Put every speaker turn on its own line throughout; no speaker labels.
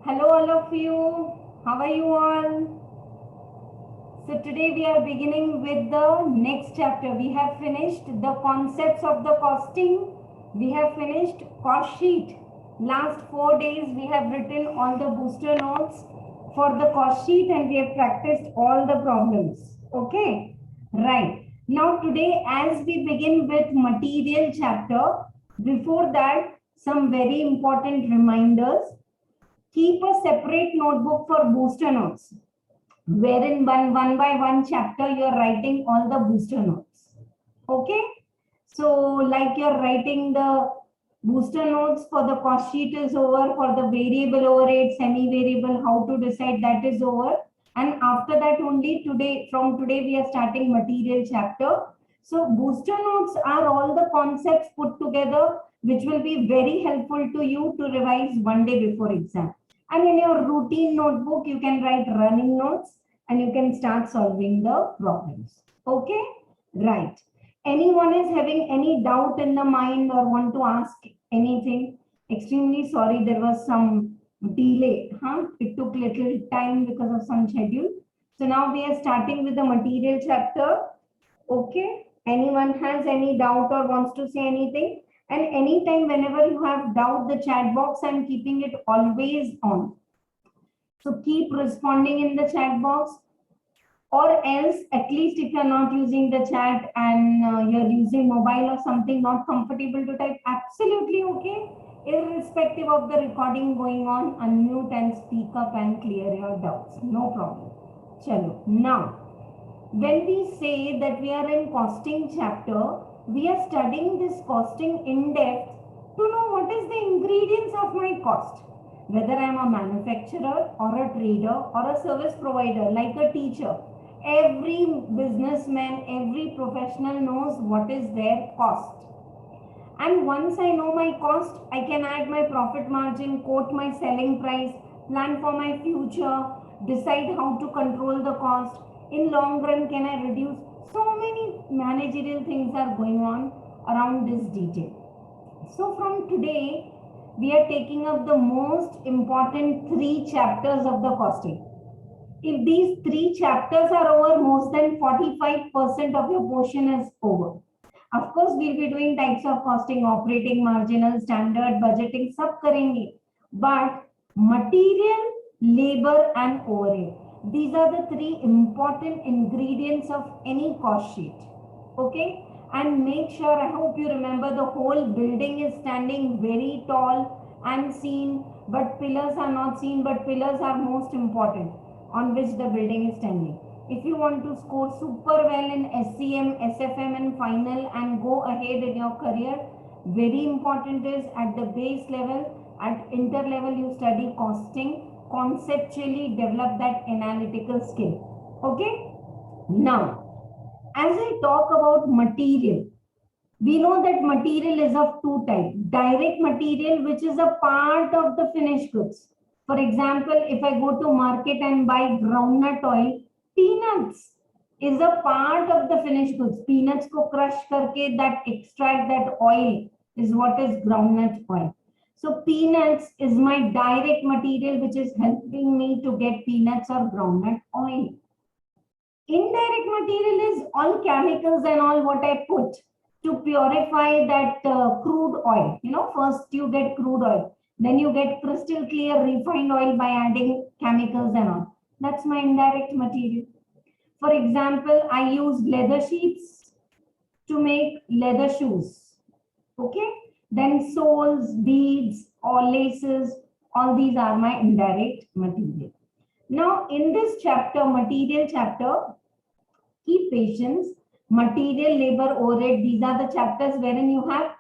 Hello all of you. How are you all? So today we are beginning with the next chapter. We have finished the concepts of the costing. We have finished cost sheet. Last 4 days we have written all the booster notes for the cost sheet and we have practiced all the problems. Okay. Right. Now today as we begin with material chapter, before that some very important reminders. Keep a separate notebook for booster notes, wherein one by one chapter you are writing all the booster notes. Okay? So, like you're writing the booster notes for the cost sheet is over, for the variable overhead, semi-variable, how to decide, that is over. And after that only from today we are starting material chapter. So booster notes are all the concepts put together which will be very helpful to you to revise one day before exam. And in your routine notebook, you can write running notes and you can start solving the problems. Okay? Right. Anyone is having any doubt in the mind or want to ask anything? Extremely sorry, there was some delay. It took little time because of some schedule. So now we are starting with the material chapter. Okay. Anyone has any doubt or wants to say anything? And anytime, whenever you have doubt, the chat box, I'm keeping it always on. So keep responding in the chat box. Or else, at least if you're not using the chat and you're using mobile or something, not comfortable to type, absolutely okay. Irrespective of the recording going on, unmute and speak up and clear your doubts. No problem. Chalo. Now, when we say that we are in costing chapter, we are studying this costing in depth to know what is the ingredients of my cost. Whether I am a manufacturer or a trader or a service provider like a teacher, every businessman, every professional knows what is their cost. And once I know my cost, I can add my profit margin, quote my selling price, plan for my future, decide how to control the cost. In long run, can I reduce? So many managerial things are going on around this detail. So from today, we are taking up the most important 3 chapters of the costing. If these 3 chapters are over, more than 45% of your portion is over. Of course, we'll be doing types of costing, operating, marginal, standard, budgeting, sab karenge. But material, labor and overhead. These are the 3 important ingredients of any cost sheet. Okay? And make sure, I hope you remember, the whole building is standing very tall and seen, but pillars are not seen, but pillars are most important on which the building is standing. If you want to score super well in SCM, SFM and final and go ahead in your career, very important is at the base level, at inter level you study costing, conceptually develop that analytical skill. Okay? Now, as I talk about material, we know that material is of 2 types. Direct material, which is a part of the finished goods. For example, if I go to market and buy groundnut oil, peanuts is a part of the finished goods. Peanuts ko crush karke that extract that oil is what is groundnut oil. So peanuts is my direct material which is helping me to get peanuts or groundnut oil. Indirect material is all chemicals and all what I put to purify that crude oil. First you get crude oil, then you get crystal clear refined oil by adding chemicals and all. That's my indirect material. For example, I use leather sheets to make leather shoes. Okay? Then soles, beads, or laces, all these are my indirect material. Now, in this chapter, material chapter, keep patience, material, labor, overhead, these are the chapters wherein you have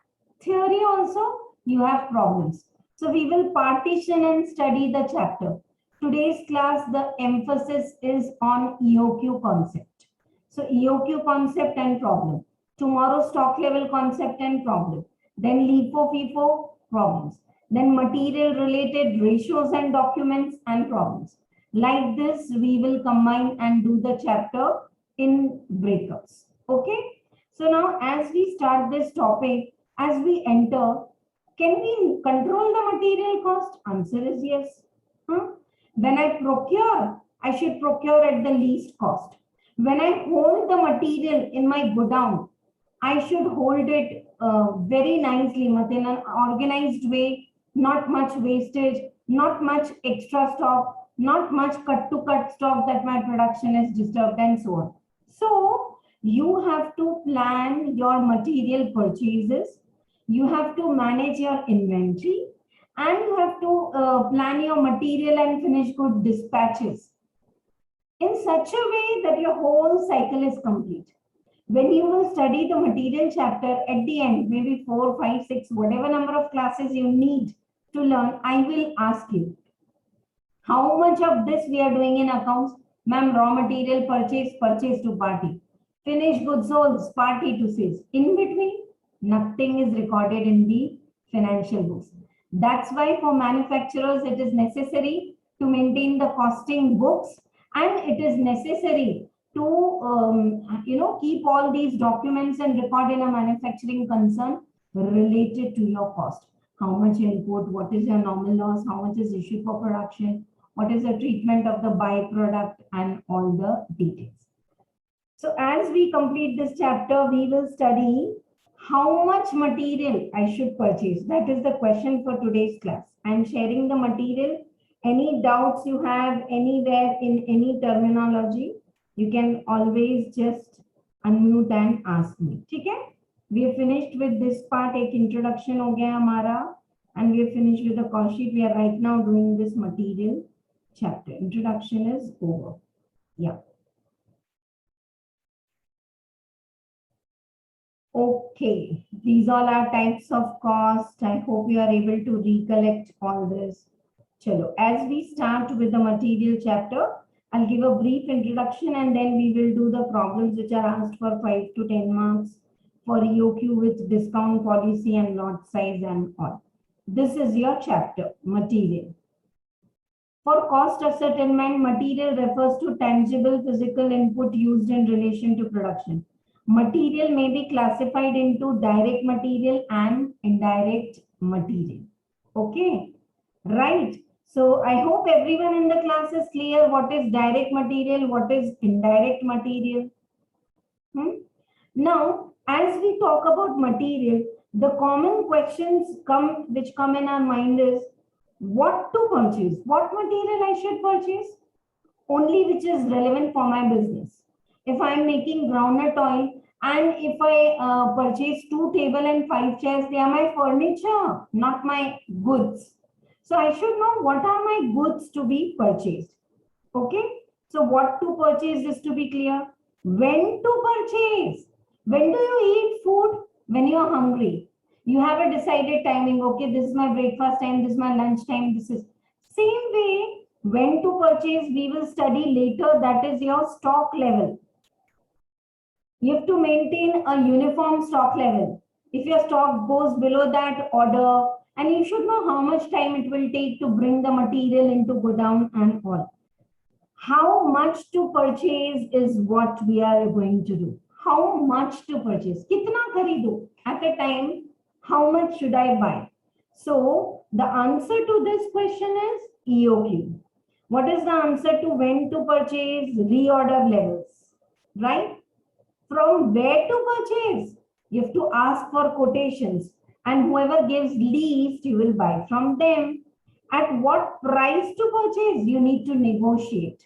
theory also, you have problems. So we will partition and study the chapter. Today's class, the emphasis is on EOQ concept. So EOQ concept and problem. Tomorrow, stock level concept and problem. Then LIFO, FIFO, problems. Then material related ratios and documents and problems. Like this, we will combine and do the chapter in breakups. Okay? So now as we start this topic, as we enter, can we control the material cost? Answer is yes. Huh? When I procure, I should procure at the least cost. When I hold the material in my godown, I should hold it very nicely, in an organized way, not much wastage, not much extra stock, not much cut to cut stock that my production is disturbed and so on. So you have to plan your material purchases, you have to manage your inventory, and you have to plan your material and finished good dispatches in such a way that your whole cycle is complete. When you will study the material chapter at the end, maybe 4, 5, 6, whatever number of classes you need to learn, I will ask you, how much of this we are doing in accounts? Ma'am, raw material purchase to party. Finished goods sold, party to sales. In between, nothing is recorded in the financial books. That's why for manufacturers, it is necessary to maintain the costing books, and it is necessary to keep all these documents and record in a manufacturing concern related to your cost. How much input, what is your normal loss, how much is issued for production, what is the treatment of the byproduct, and all the details. So as we complete this chapter, we will study how much material I should purchase. That is the question for today's class. I am sharing the material. Any doubts you have anywhere in any terminology, you can always just unmute and ask me. Okay? We have finished with this part. Ek introduction ho gaya hamara, and we have finished with the cost sheet. We are right now doing this material chapter. Introduction is over. Yeah. Okay, these all are types of cost. I hope you are able to recollect all this. Chalo, as we start with the material chapter, I'll give a brief introduction and then we will do the problems which are asked for 5 to 10 marks for EOQ with discount policy and lot size and all. This is your chapter, material. For cost ascertainment, material refers to tangible physical input used in relation to production. Material may be classified into direct material and indirect material. Okay, right. So I hope everyone in the class is clear what is direct material, what is indirect material. Now, as we talk about material, the common questions which come in our mind is what to purchase, what material I should purchase, only which is relevant for my business. If I am making groundnut oil and if I purchase 2 tables and 5 chairs, they are my furniture, not my goods. So I should know what are my goods to be purchased. Okay. So what to purchase is to be clear. When to purchase? When do you eat food? When you are hungry. You have a decided timing. Okay, this is my breakfast time, this is my lunch time, this is same way. When to purchase, we will study later. That is your stock level. You have to maintain a uniform stock level. If your stock goes below that, order, and you should know how much time it will take to bring the material into godown and all. How much to purchase is what we are going to do. How much to purchase? Kitna kharido? At a time, how much should I buy? So the answer to this question is EOQ. What is the answer to when to purchase? Reorder levels, right? From where to purchase? You have to ask for quotations, and whoever gives least, you will buy from them. At what price to purchase? You need to negotiate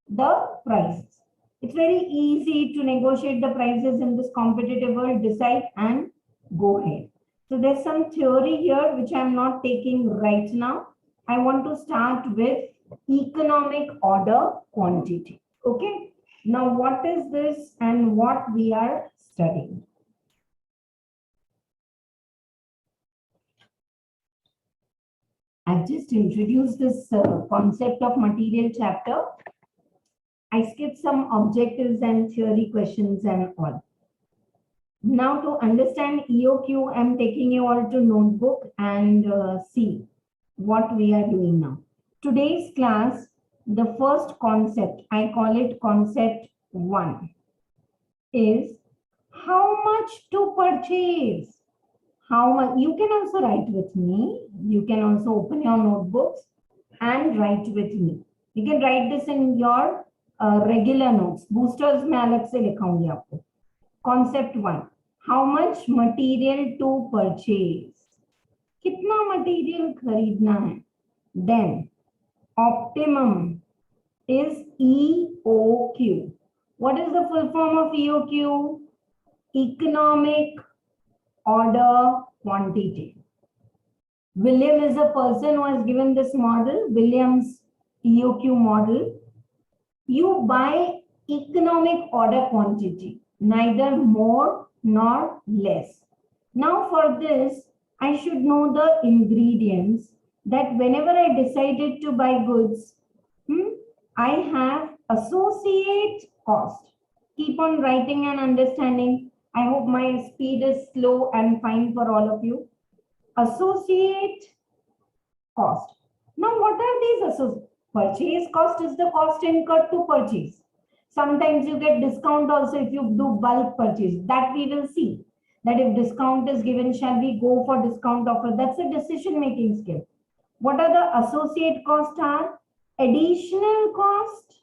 the prices. It's very easy to negotiate the prices in this competitive world. Decide and go ahead. So there's some theory here which I'm not taking right now. I want to start with economic order quantity. Okay. Now what is this and what we are studying? I've just introduced this concept of material chapter. I skipped some objectives and theory questions and all. Now to understand EOQ, I'm taking you all to notebook and see what we are doing now. Today's class, the first concept, I call it concept 1, is how much to purchase. How much? You can also write with me. You can also open your notebooks and write with me. You can write this in your regular notes. Boosters में अलग से लिखाऊंगी आपको. Concept 1. How much material to purchase? कितना material खरीदना है? Then optimum is EOQ. What is the full form of EOQ? Economic order quantity. William is a person who has given this model, William's EOQ model. You buy economic order quantity, neither more nor less. Now for this, I should know the ingredients that whenever I decided to buy goods, I have associate cost. Keep on writing and understanding. I hope my speed is slow and fine for all of you. Associate cost. Now, what are these associate? Purchase cost is the cost incurred to purchase. Sometimes you get discount also if you do bulk purchase. That we will see. That if discount is given, shall we go for discount offer? That's a decision-making skill. What are the associate costs are? Additional cost.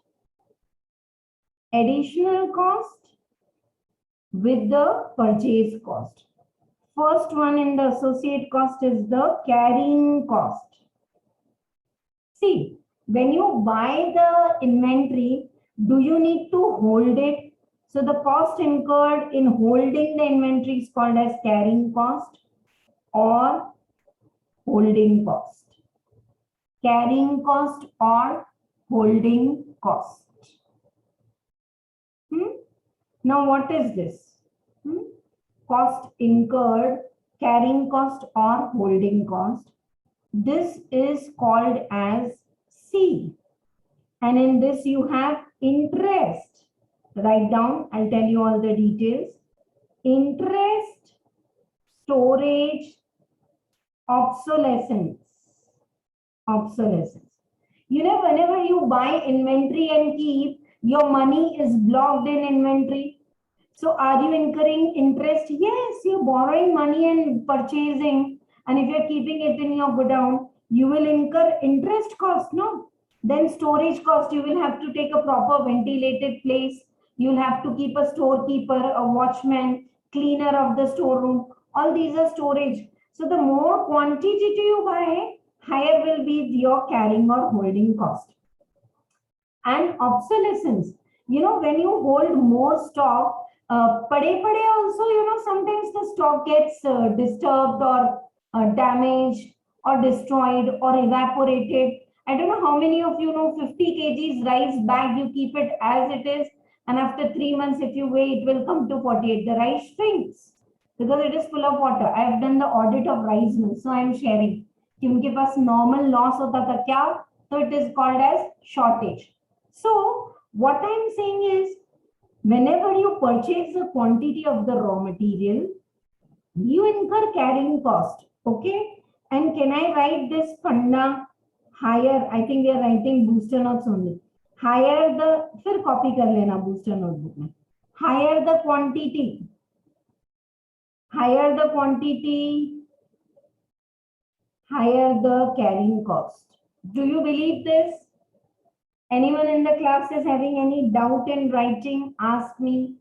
Additional cost with the purchase cost. First one in the associate cost is the carrying cost. See, when you buy the inventory, do you need to hold it? So the cost incurred in holding the inventory is called as carrying cost or holding cost. Carrying cost or holding cost. Now what is this? Cost incurred, carrying cost or holding cost. This is called as C. And in this you have interest. Write down, I'll tell you all the details. Interest, storage, obsolescence. Obsolescence. You know, whenever you buy inventory and keep, your money is blocked in inventory. So are you incurring interest? Yes, you're borrowing money and purchasing. And if you're keeping it in your godown, you will incur interest cost, no? Then storage cost, you will have to take a proper ventilated place. You'll have to keep a storekeeper, a watchman, cleaner of the storeroom. All these are storage. So the more quantity you buy, higher will be your carrying or holding cost. And obsolescence, you know, when you hold more stock, pade also, you know, sometimes the stock gets disturbed or damaged or destroyed or evaporated. I don't know how many of you know 50 kgs rice bag, you keep it as it is, and after 3 months, if you weigh, it will come to 48. The rice shrinks because it is full of water. I have done the audit of rice mills, so I am sharing. उनके पास normal loss होता था क्या? So it is called as shortage. So what I am saying is, whenever you purchase a quantity of the raw material, you incur carrying cost. Okay? And can I write this funda higher? I think we are writing booster notes only. Higher the, फिर copy कर लेना booster notebook में. Higher the quantity. Higher the quantity, higher the carrying cost. Do you believe this? Anyone in the class is having any doubt in writing? Ask me.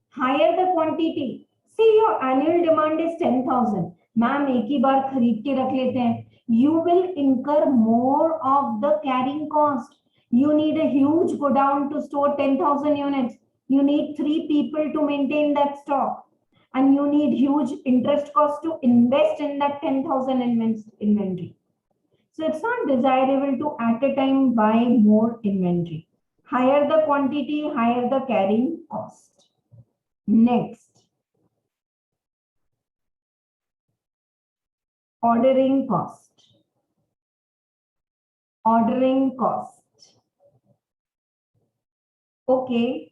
Higher the quantity. See, your annual demand is 10,000. Ma'am, एक ही बार खरीद के रख लेते हैं. You will incur more of the carrying cost. You need a huge godown to store 10,000 units. You need 3 people to maintain that stock. And you need huge interest cost to invest in that 10,000 inventory. So it's not desirable to at a time buy more inventory. Higher the quantity, higher the carrying cost. Next, ordering cost. Ordering cost. Okay.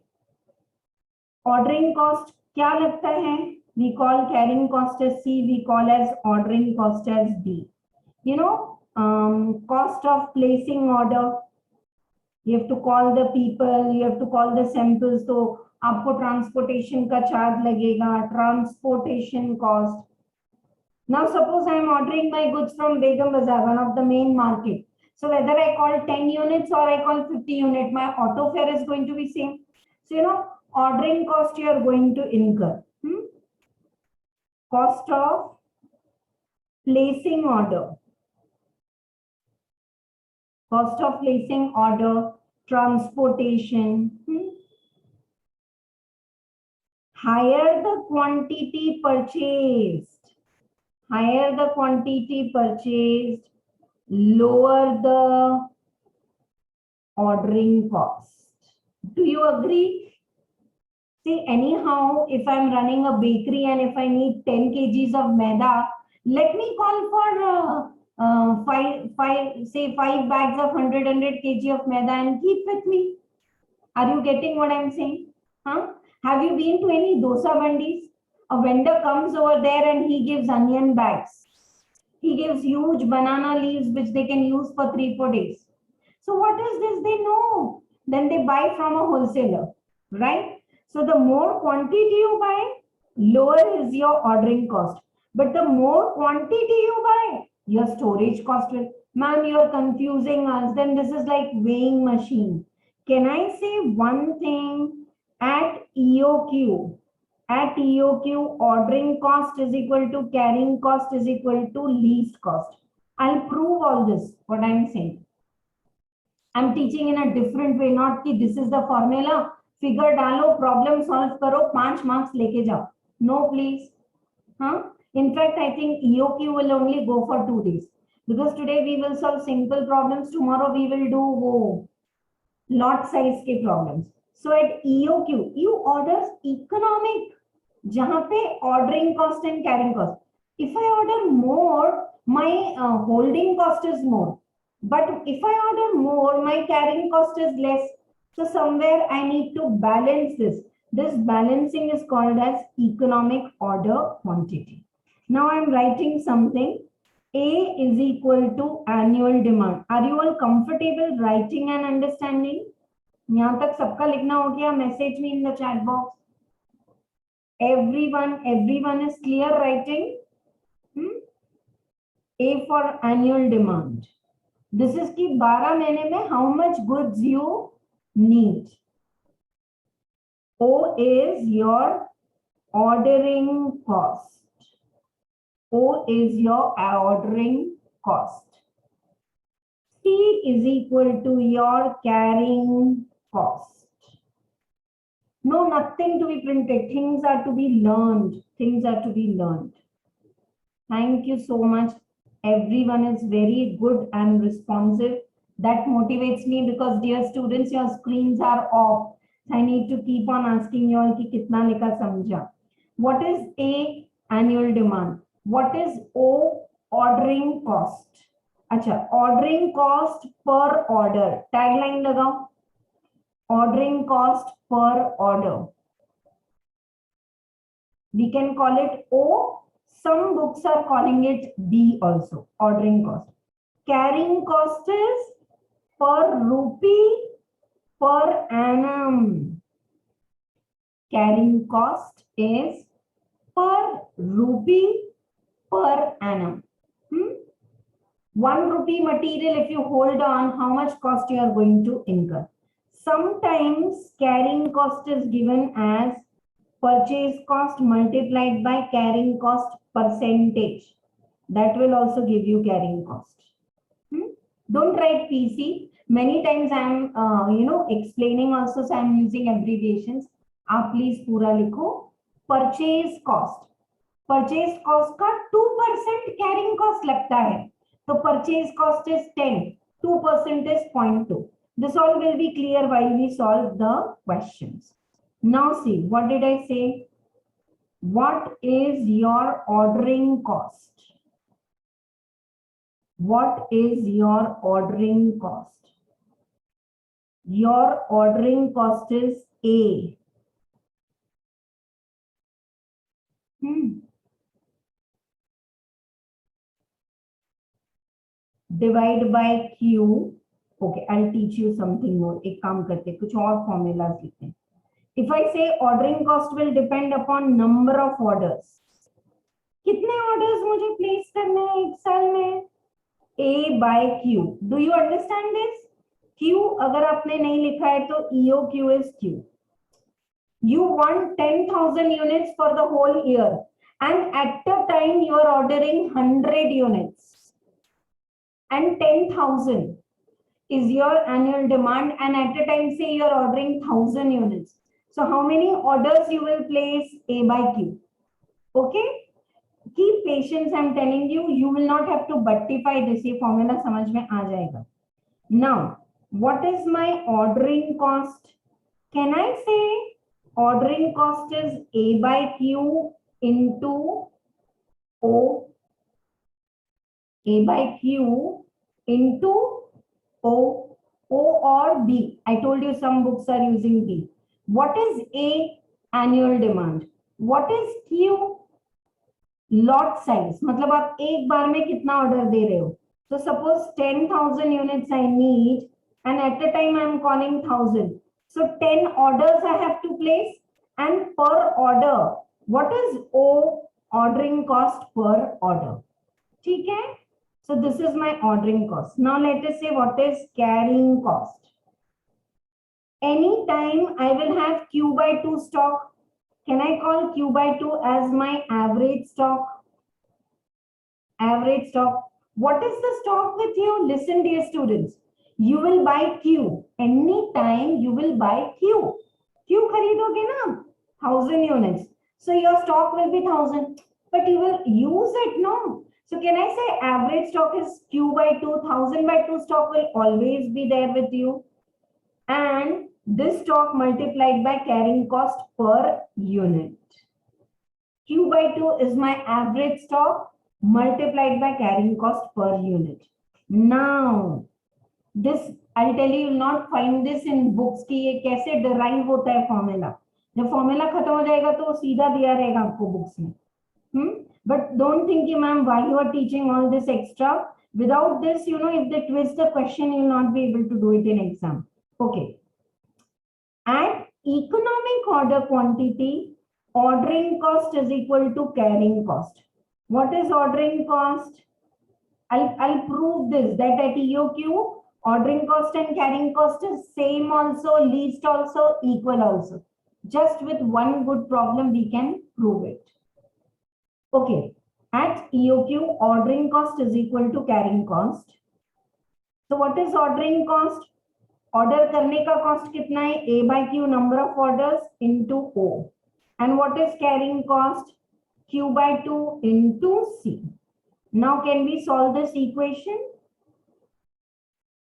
Ordering cost क्या लगता है? We call carrying cost as C, we call as ordering cost as D. You know, cost of placing order. You have to call the people, you have to call the samples. So आपको transportation का charge लगेगा, transportation cost. Now suppose I am ordering my goods from Begum Bazaar, one of the main market. So whether I call 10 units or I call 50 unit, my auto fare is going to be same. So ordering cost you are going to incur. Cost of placing order. Cost of placing order, transportation. Higher the quantity purchased. Higher the quantity purchased, lower the ordering cost. Do you agree? See, anyhow, if I'm running a bakery and if I need 10 kgs of maida, let me call for five bags of 100 kg of maida and keep with me. Are you getting what I'm saying? Huh? Have you been to any dosa bandis? A vendor comes over there and he gives onion bags. He gives huge banana leaves which they can use for 3-4 days. So what is this? They know. Then they buy from a wholesaler, right? So the more quantity you buy, lower is your ordering cost. But the more quantity you buy, your storage cost will. Ma'am, you are confusing us. Then this is like weighing machine. Can I say one thing? At EOQ, ordering cost is equal to carrying cost is equal to least cost. I'll prove all this, what I'm saying. I'm teaching in a different way, not कि this is the formula, figure डालो, problem solve करो, 5 marks लेके जाओ. No, please. Huh? In fact, I think EOQ will only go for 2 days. Because today we will solve simple problems, tomorrow we will do lot size के problems. So at EOQ, you orders economic, जहाँ पे ordering cost and carrying cost. If I order more, my holding cost is more. But if I order more, my carrying cost is less. So somewhere I need to balance this. This balancing is called as economic order quantity. Now I'm writing something. A is equal to annual demand. Are you all comfortable writing and understanding? यहाँ तक सबका लिखना हो गया? Message me in the chat box. Everyone is clear writing? A for annual demand. This is कि 12 महीने में how much goods you need. O is your ordering cost. O is your ordering cost. C is equal to your carrying cost. No, nothing to be printed. Things are to be learned. Things are to be learned. Thank you so much. Everyone is very good and responsive. That motivates me because, dear students, your screens are off. I need to keep on asking you all कि कितना लिखा समझा. What is A? Annual demand. What is O? Ordering cost. अच्छा, ordering cost per order. Tagline लगाओ. Ordering cost per order. We can call it O. Some books are calling it B also. Ordering cost. Carrying cost is per rupee per annum. Carrying cost is per rupee per annum. 1 rupee material, if you hold on, how much cost you are going to incur? Sometimes carrying cost is given as purchase cost multiplied by carrying cost percentage. That will also give you carrying cost. Don't write PC. Many times I am explaining also, so I am using abbreviations. आप please पूरा लिखो. Purchase cost. Purchase cost का 2% carrying cost लगता है. So purchase cost is 10. 2% is 0.2. This all will be clear while we solve the questions. Now see, what did I say? What is your ordering cost? What is your ordering cost? Your ordering cost is A. Divide by Q. Okay, I'll teach you something more. एक काम करते हैं, कुछ और formulas लिखते हैं. If I say ordering cost will depend upon number of orders. कितने orders मुझे place करने हैं एक साल में? A by Q. Do you understand this? Q अगर आपने नहीं लिखा है तो EOQ is Q. You want 10,000 units for the whole year, and at the time you are ordering 100 units, and 10,000 is your annual demand, and at the time say you are ordering 1,000 units. So how many orders you will place? A by Q. Okay, keep patience. I'm telling you, you will not have to buttify this. ये formula समझ में आ जाएगा. Now, what is my ordering cost? Can I say ordering cost is A by Q into O? A by Q into O. O or B? I told you some books are using B. What is A? Annual demand. What is Q? Lot size. मतलब आप एक बार में कितना order दे रहे हो. So suppose 10,000 units I need, and at the time I am calling 1,000. So 10 orders I have to place, and per order, what is O? Ordering cost per order. ठीक है? So this is my ordering cost. Now let us say what is carrying cost. Anytime I will have Q by 2 stock, can I call Q by 2 as my average stock? Average stock. What is the stock with you? Listen, dear students. You will buy Q. Anytime you will buy Q. Q खरीदोगे ना 1,000 units. So your stock will be 1,000. But you will use it, no? So can I say average stock is Q by 2? 1,000 by 2 stock will always be there with you. And this stock multiplied by carrying cost per unit. Q by 2 is my average stock multiplied by carrying cost per unit. Now, this I'll tell you, you'll not find this in books कि ये कैसे derive होता है formula. जब formula खत्म हो जाएगा तो सीधा दिया रहेगा आपको books में. But don't think कि ma'am why you are teaching all this extra. Without this, you know, if they twist the question, you'll not be able to do it in exam. Okay. At economic order quantity, ordering cost is equal to carrying cost. What is ordering cost? I'll prove this, that at EOQ, ordering cost and carrying cost is same also, least also, equal also. Just with one good problem, we can prove it. Okay. At EOQ, ordering cost is equal to carrying cost. So what is ordering cost? Order करने का cost कितना है? A by Q, number of orders into O. And what is carrying cost? Q by 2 into C. Now can we solve this equation?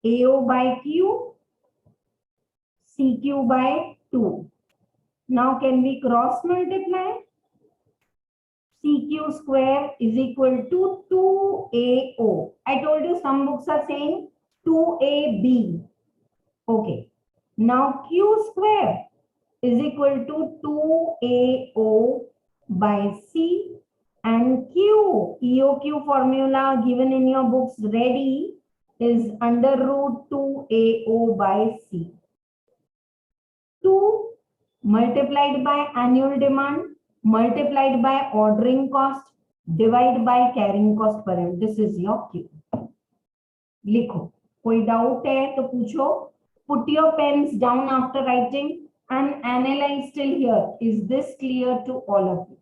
AO by Q, CQ by 2. Now can we cross multiply? CQ square is equal to 2AO. I told you some books are saying 2AB. Okay. Now Q square is equal to 2AO by C, and Q, EOQ formula given in your books ready is under root 2AO by C. 2 multiplied by annual demand multiplied by ordering cost divided by carrying cost per unit. This is your Q. लिखो. कोई doubt है तो पूछो. Put your pens down after writing and analyze till here. Is this clear to all of you?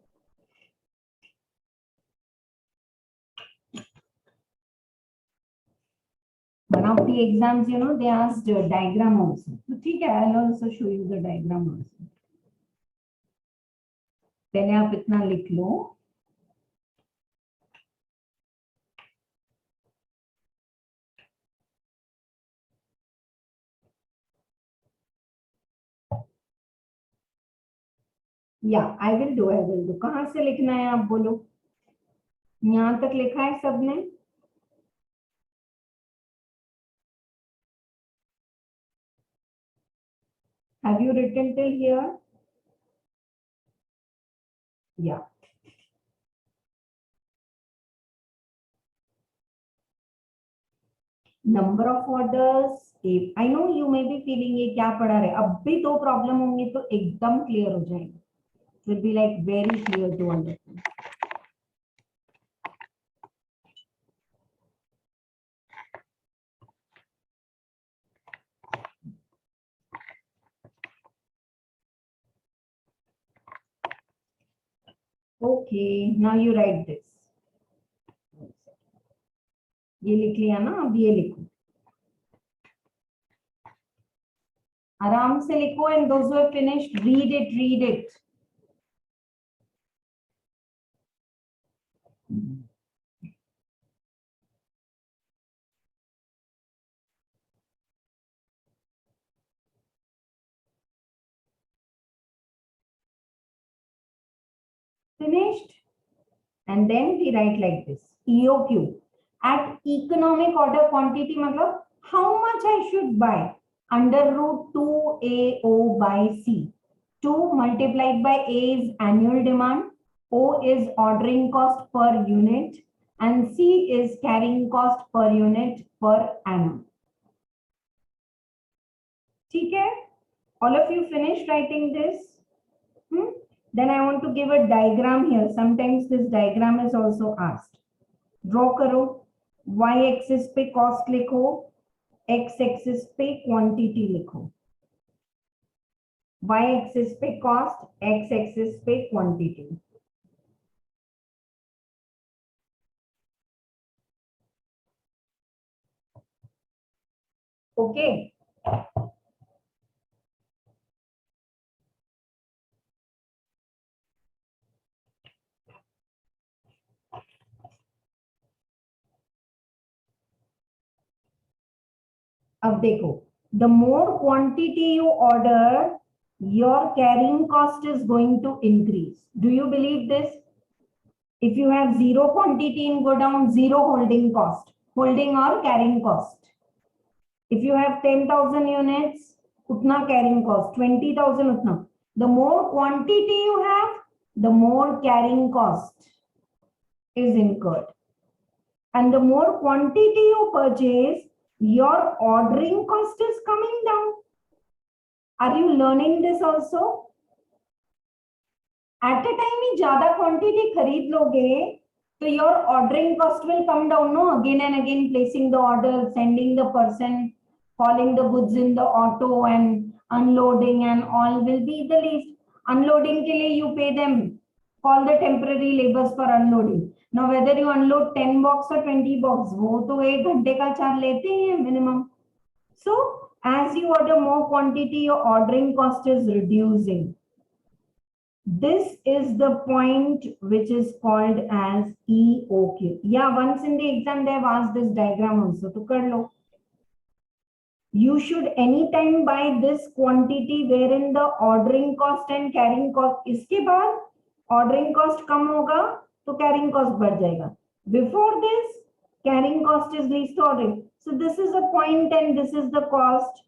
One of the exams, you know, they asked a diagram also. So, ठीक है, I'll also show you the diagram also. पहले आप इतना लिख लो. Yeah, I will do. कहाँ से लिखना है आप बोलो. यहाँ तक लिखा है सबने? Have you written till here? Yeah. Number of orders. I know you may be feeling ये क्या पढ़ा रहे. अब भी दो प्रॉब्लम होंगे तो एकदम क्लियर हो जाएंगे. It will be like very clear to understand. Okay, now you write this. ये लिख लिया ना, अब ये लिखो, आराम से लिखो, and those who have finished, read it, read it. Finished? And then we write like this, EOQ. At economic order quantity, matlab, how much I should buy? Under root 2AO by C. 2 multiplied by A is annual demand, O is ordering cost per unit, and C is carrying cost per unit per annum. Okay? All of you finished writing this? Then I want to give a diagram here. Sometimes this diagram is also asked. Draw करो, y axis पे cost लिखो, x axis पे quantity लिखो. y axis पे cost, x axis पे quantity. Okay, अब देखो, the more quantity you order, your carrying cost is going to increase. Do you believe this? If you have zero quantity in godown, zero holding cost, holding or carrying cost. If you have 10,000 units, utna carrying cost, 20,000 utna. The more quantity you have, the more carrying cost is incurred. And the more quantity you purchase, your ordering cost is coming down. Are you learning this also? At a time में ज़्यादा quantity खरीद लोगे, so your ordering cost will come down, no? Again and again placing the order, sending the person, hauling the goods in the auto and unloading and all will be the least. Unloading के लिए you pay them, call the temporary laborers for unloading. Now whether you unload 10 box or 20 box, वो तो 1 घंटे का charge लेते हैं minimum. So as you order more quantity, your ordering cost is reducing. This is the point which is called as EOQ. Yeah, once in the exam they have asked this diagram also. To kar lo. You should anytime buy this quantity wherein the ordering cost and carrying cost. इसके बाद ordering cost कम होगा तो carrying cost बढ़ जाएगा. Before this, carrying cost is least ordering. So this is a point and this is the cost.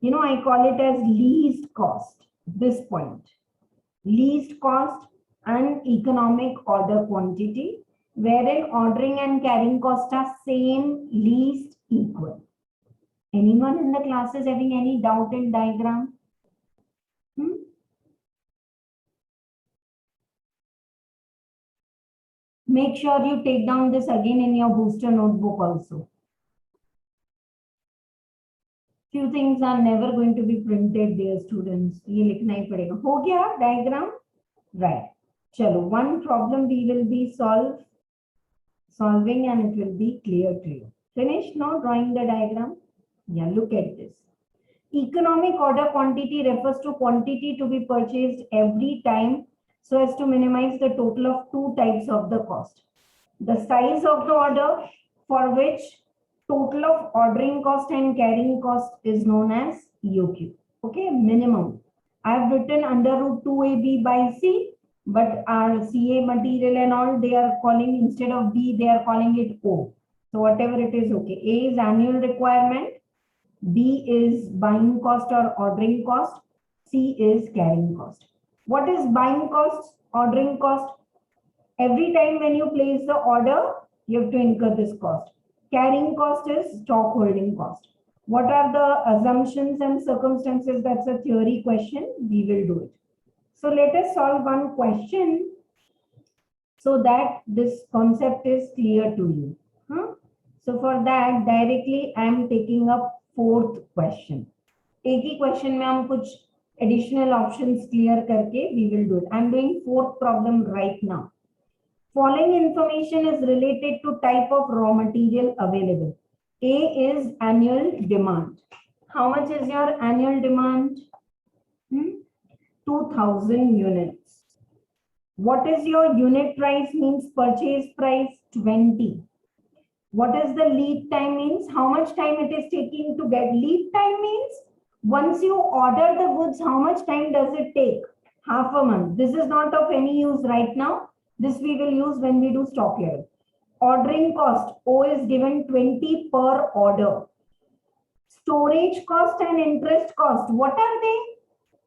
You know, I call it as least cost. This point. Least cost and economic order quantity, wherein ordering and carrying cost are same, least, equal. Anyone in the class is having any doubt in diagram? Make sure you take down this again in your booster notebook also. Few things are never going to be printed, dear students. ये लिखना ही पड़ेगा. हो गया diagram? Right. Chalo, one problem we will be solving and it will be clear to you. Finished now drawing the diagram? Yeah, look at this. Economic order quantity refers to quantity to be purchased every time so as to minimize the total of two types of the cost. The size of the order for which total of ordering cost and carrying cost is known as EOQ. Okay, minimum. I have written under root 2AB by C, but our CA material and all, they are calling, instead of B, they are calling it O. So whatever it is, okay. A is annual requirement, B is buying cost or ordering cost, C is carrying cost. What is buying cost, ordering cost? Every time when you place the order, you have to incur this cost. Carrying cost is stock holding cost. What are the assumptions and circumstances? That's a theory question. We will do it. So let us solve one question so that this concept is clear to you. So for that, directly I am taking up fourth question. एक ही question में हम कुछ additional options clear करके we will do it. I'm doing fourth problem right now. Following information is related to type of raw material available. A is annual demand. How much is your annual demand? 2000 units. What is your unit price means purchase price? 20. What is the lead time means? How much time it is taking to get? Lead time means once you order the goods, how much time does it take? Half a month. This is not of any use right now. This we will use when we do stock level. Ordering cost, O is given 20 per order. Storage cost and interest cost, what are they?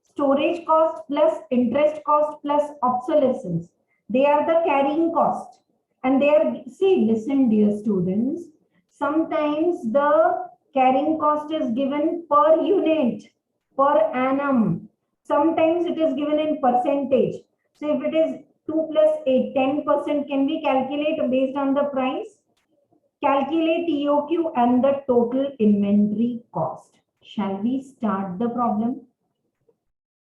Storage cost plus interest cost plus obsolescence. They are the carrying cost. And they are, see, listen dear students, sometimes the carrying cost is given per unit, per annum. Sometimes it is given in percentage. So if it is 2 plus 8, 10% can we calculate based on the price? Calculate EOQ and the total inventory cost. Shall we start the problem?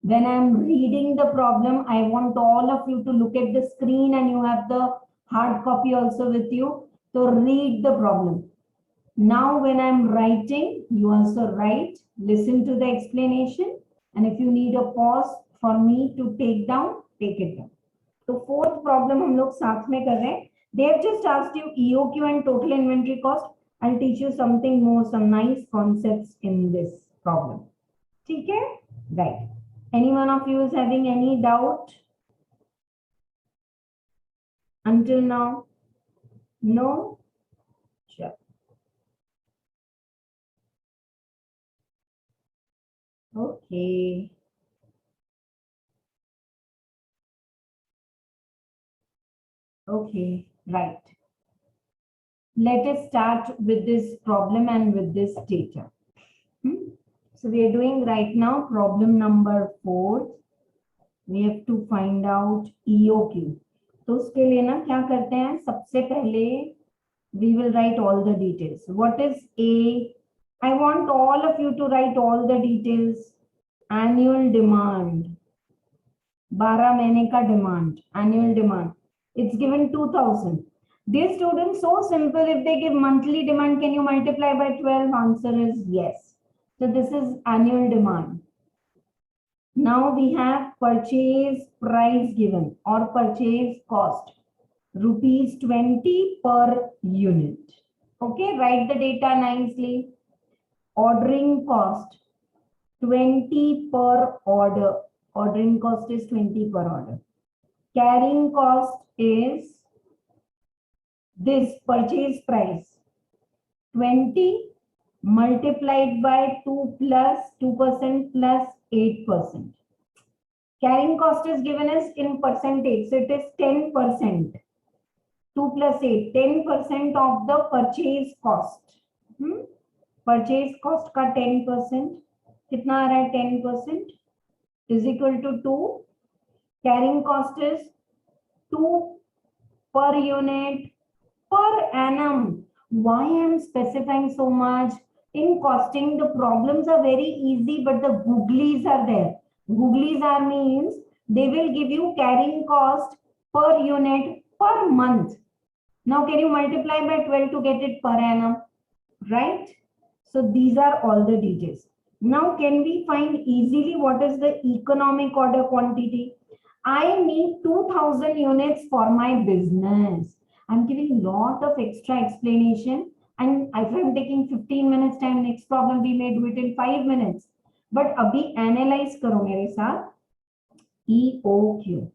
When I'm reading the problem, I want all of you to look at the screen and you have the hard copy also with you. So read the problem. Now when I'm writing, you also write, listen to the explanation. And if you need a pause for me to take down, take it down. So fourth problem हम लोग साथ में कर रहे हैं. They have just asked you EOQ and total inventory cost. I'll teach you something more, some nice concepts in this problem. ठीक है? Right. Any one of you is having any doubt until now? No? Sure. Okay. Okay, right. Let us start with this problem and with this data. So we are doing right now problem number 4. We have to find out EOQ. तो उसके लिए ना क्या करते हैं, सबसे पहले we will write all the details. What is A? I want all of you to write all the details. Annual demand. 12 महीने का demand. Annual demand. It's given 2000. Dear students, so simple. If they give monthly demand, can you multiply by 12? Answer is yes. So this is annual demand. Now we have purchase price given or purchase cost. Rupees 20 per unit. Okay, write the data nicely. Ordering cost 20 per order. Ordering cost is 20 per order. Carrying cost is this purchase price 20 multiplied by 2 plus 2% plus 8%. Carrying cost is given as in percentage, so it is 10%. 2 plus 8, 10% of the purchase cost. Purchase cost का 10%. कितना आ रहा है 10%? Is equal to 2. Carrying cost is 2 per unit per annum. Why I am specifying so much? In costing, the problems are very easy, but the googlies are there. Googlies are means they will give you carrying cost per unit per month. Now, can you multiply by 12 to get it per annum? Right? So these are all the details. Now, can we find easily what is the economic order quantity? I need 2000 units for my business. I'm giving lot of extra explanation, and if I'm taking 15 minutes time, next problem we may do it in 5 minutes. But abhi analyze karo mere saath. EOQ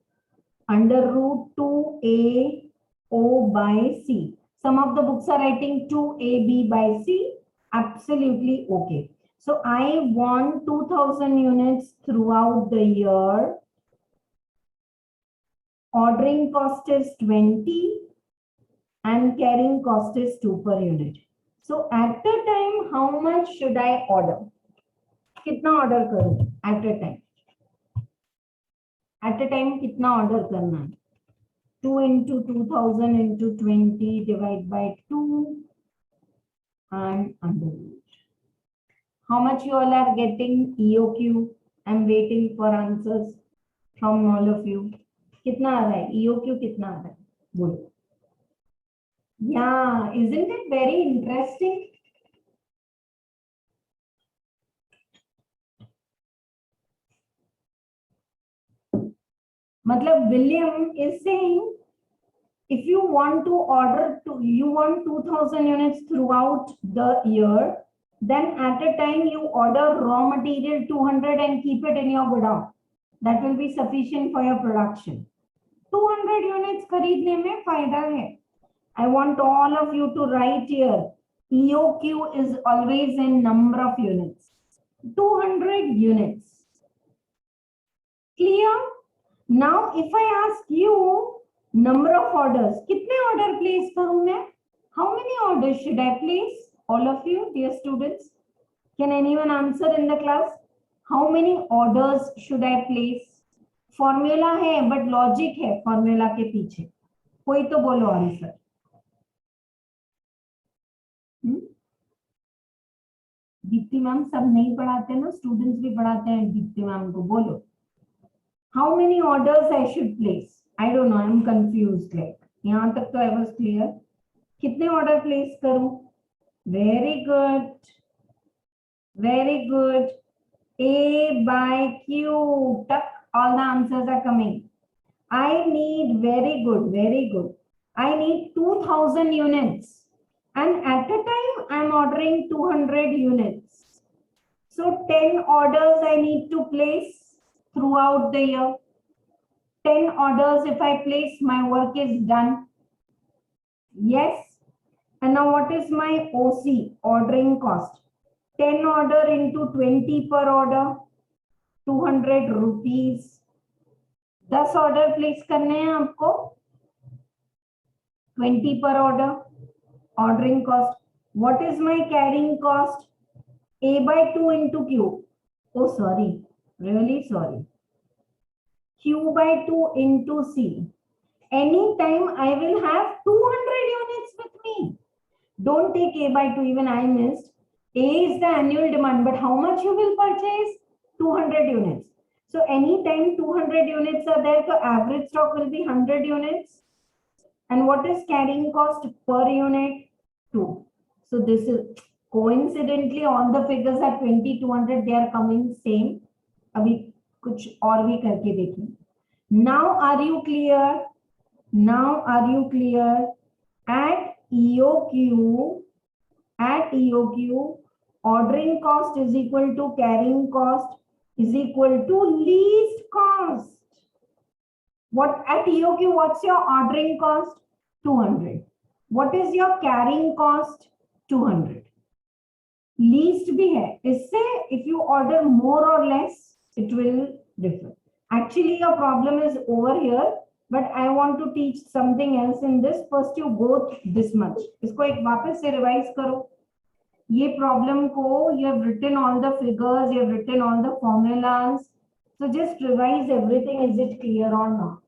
under root 2A O by C. Some of the books are writing 2AB by C. Absolutely okay. So I want 2000 units throughout the year. Ordering cost is 20 and carrying cost is 2 per unit. So at the time, how much should I order? कितना order करूँ at a time? At a time कितना order करना है? 2 into 2000 into 20 divide by 2 and under root. How much you all are getting EOQ? I am waiting for answers from all of you. कितना आ रहा है EOQ, कितना आ रहा है बोलो. या इजंट इट वेरी इंटरेस्टिंग. मतलब William is saying if you want to order you want 2000 units throughout the year, then at a time you order raw material 200 and keep it in your godown. That will be sufficient for your production. 200 units खरीदने में फायदा है. I want all of you to write here. EOQ is always in number of units. 200 units. Clear? Now if I ask you number of orders, कितने order place करूं मैं? How many orders should I place? All of you, dear students, can anyone answer in the class? How many orders should I place? Formula है but logic है formula के पीछे. कोई तो बोलो आंसर. दीप्ति मैम सब नहीं पढ़ाते ना, स्टूडेंट्स भी पढ़ाते हैं. दीप्ति मैम को बोलो. How many orders I should place? I don't know. I'm confused. Like यहाँ तक तो I was clear. कितने order place करूँ? Very good. Very good. A by Q. तक all the answers are coming. I need very good. Very good. I need 2000 units. And at a time I'm ordering 200 units. So 10 orders I need to place throughout the year. 10 orders if I place, my work is done. Yes. And now what is my OC, ordering cost? 10 order into 20 per order, 200 rupees. 10 order place करने हैं आपको, 20 per order, ordering cost. What is my carrying cost? A by 2 into Q. Oh, sorry. Really sorry. Q by 2 into C. Anytime I will have 200 units with me. Don't take A by 2, even I missed. A is the annual demand, but how much you will purchase? 200 units. So anytime 200 units are there, the average stock will be 100 units. And what is carrying cost per unit? 2. So this is coincidentally all the figures are 20, 200, they are coming same. अभी कुछ और भी करके देखें. Now are you clear? Now are you clear? At EOQ, ordering cost is equal to carrying cost is equal to least cost. What at EOQ, what's your ordering cost? 200. What is your carrying cost? 200. Least भी है. इससे if you order more or less, it will differ. Actually, your problem is over here. But I want to teach something else in this. First, you go this much. इसको एक वापस से revise करो. ये problem को you have written all the figures, you have written all the formulas. So just revise everything. Is it clear or not?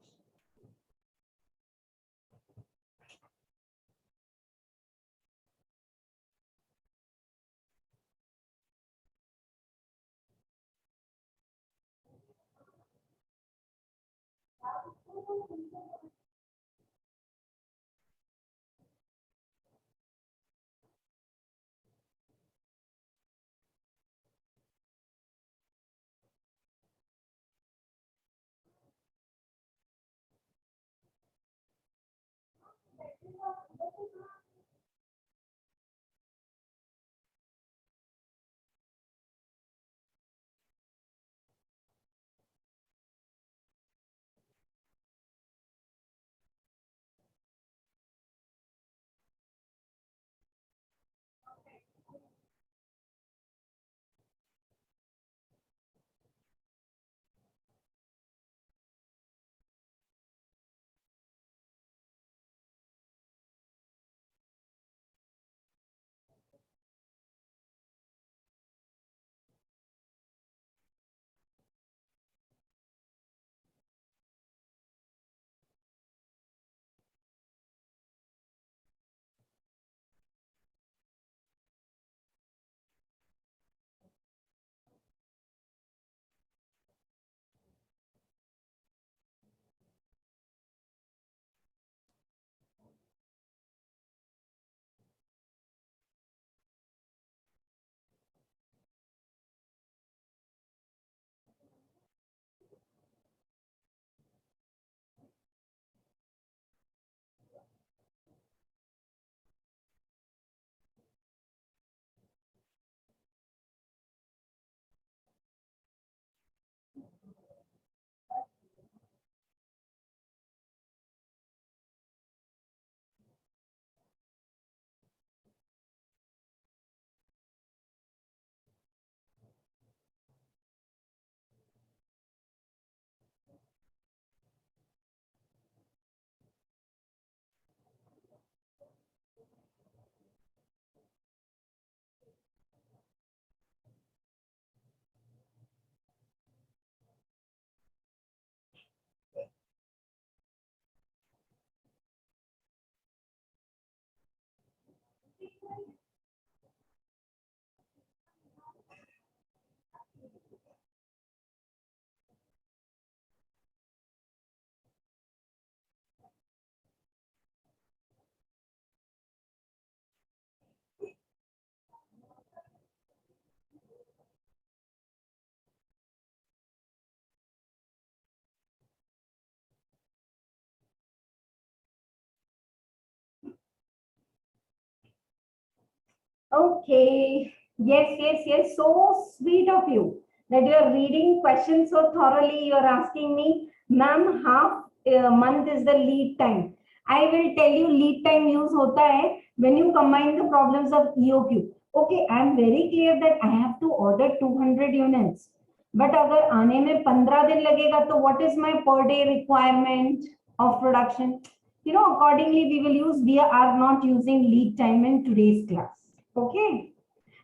Okay. Yes, yes, yes. So sweet of you that you are reading questions so thoroughly. You are asking me, ma'am, half month is the lead time. I will tell you lead time use hota hai when you combine the problems of EOQ. Okay, I am very clear that I have to order 200 units. But अगर आने में 15 दिन लगेगा तो what is my per day requirement of production? You know, accordingly we will use, we are not using lead time in today's class. Okay.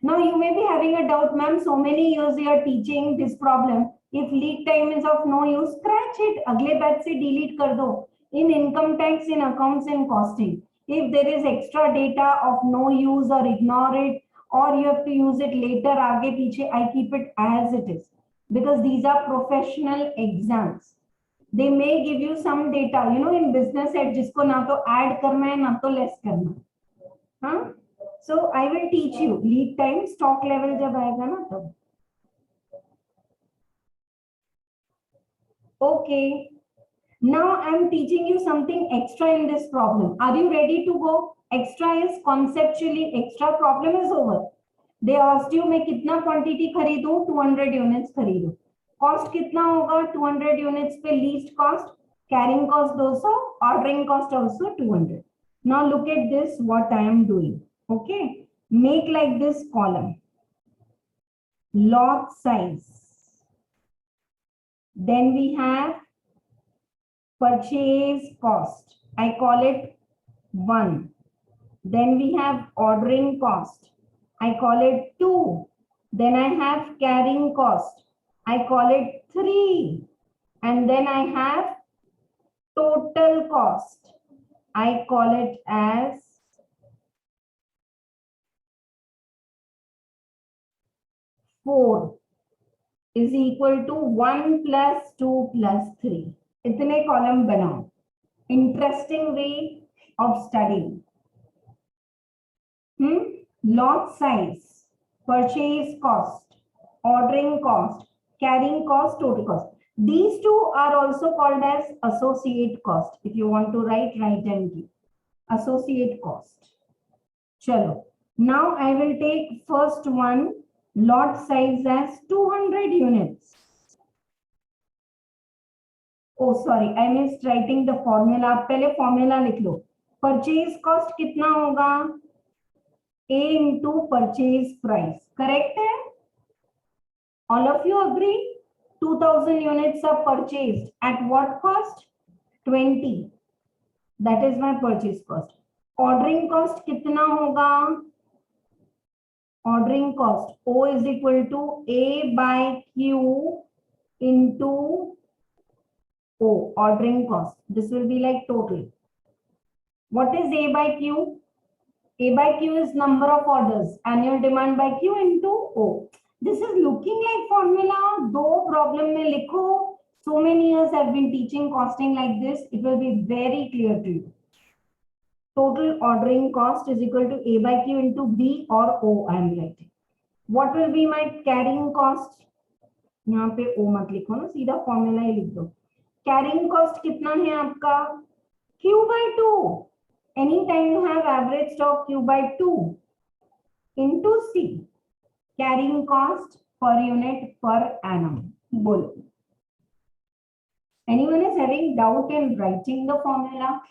Now you may be having a doubt, ma'am. So many years you are teaching this problem. If lead time is of no use, scratch it. अगले batch से delete कर दो. In income tax, in accounts, and costing. If there is extra data of no use or ignore it, or you have to use it later, आगे पीछे, I keep it as it is. Because these are professional exams. They may give you some data. You know, in business set, जिसको ना तो add करना है ना तो less करना. हाँ? So I will teach you lead time stock level जब आएगा ना तब. Okay. Now I am teaching you something extra in this problem. Are you ready to go? Extra is conceptually extra. Problem is over. They asked you मैं कितना quantity खरीदूं? 200 units खरीदूं. Cost कितना होगा? 200 units पे least cost. Carrying cost 200. Ordering cost also 200. Now look at this. What I am doing. Okay. Make like this column. Lot size. Then we have purchase cost. I call it 1. Then we have ordering cost. I call it 2. Then I have carrying cost. I call it 3. And then I have total cost. I call it as 4 is equal to 1 plus 2 plus 3. इतने column बनाओ. Interesting way of studying. Lot size, purchase cost, ordering cost, carrying cost, total cost. These two are also called as associate cost. If you want to write and give. Associate cost. Chalo. Now I will take first one, lot size as 200 units. Oh, sorry, I missed writing the formula. आप पहले formula लिख लो. Purchase cost कितना होगा? A into purchase price. Correct है? All of you agree? 2000 units are purchased. At what cost? 20. That is my purchase cost. Ordering cost कितना होगा? Ordering cost. O is equal to A by Q into O, ordering cost. This will be like total. What is A by Q? A by Q is number of orders. Annual demand by Q into O. This is looking like formula. Though problem mein likho. So many years I've been teaching costing like this. It will be very clear to you. Total ordering cost is equal to A by Q into B or O I am writing. What will be my carrying cost? यहाँ पे O मत लिखो ना, सीधा formula ही लिख दो. Carrying cost कितना है आपका? Q by 2. Anytime you have average stock Q by 2 into C. Carrying cost per unit per annum. बोलो. Anyone is having doubt in writing the formula?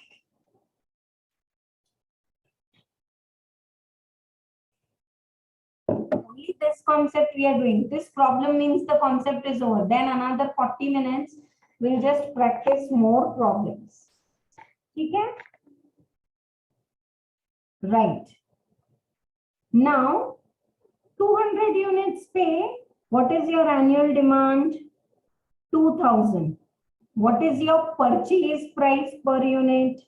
Only this concept we are doing. This problem means the concept is over. Then another 40 minutes, we'll just practice more problems. Okay? Right. Now, 200 units pay. What is your annual demand? 2000. What is your purchase price per unit?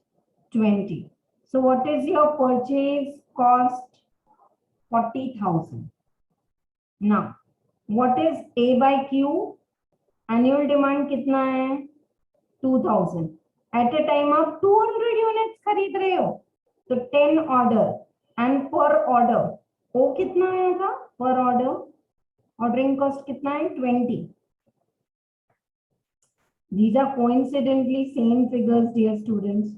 20. So what is your purchase cost? 40,000. Now, what is A by Q? Annual demand कितना है? 2000. At a time आप 200 units खरीद रहे हो, तो 10 order and per order O कितना आया था? Per order ordering cost कितना है? 20. These are coincidentally same figures, dear students.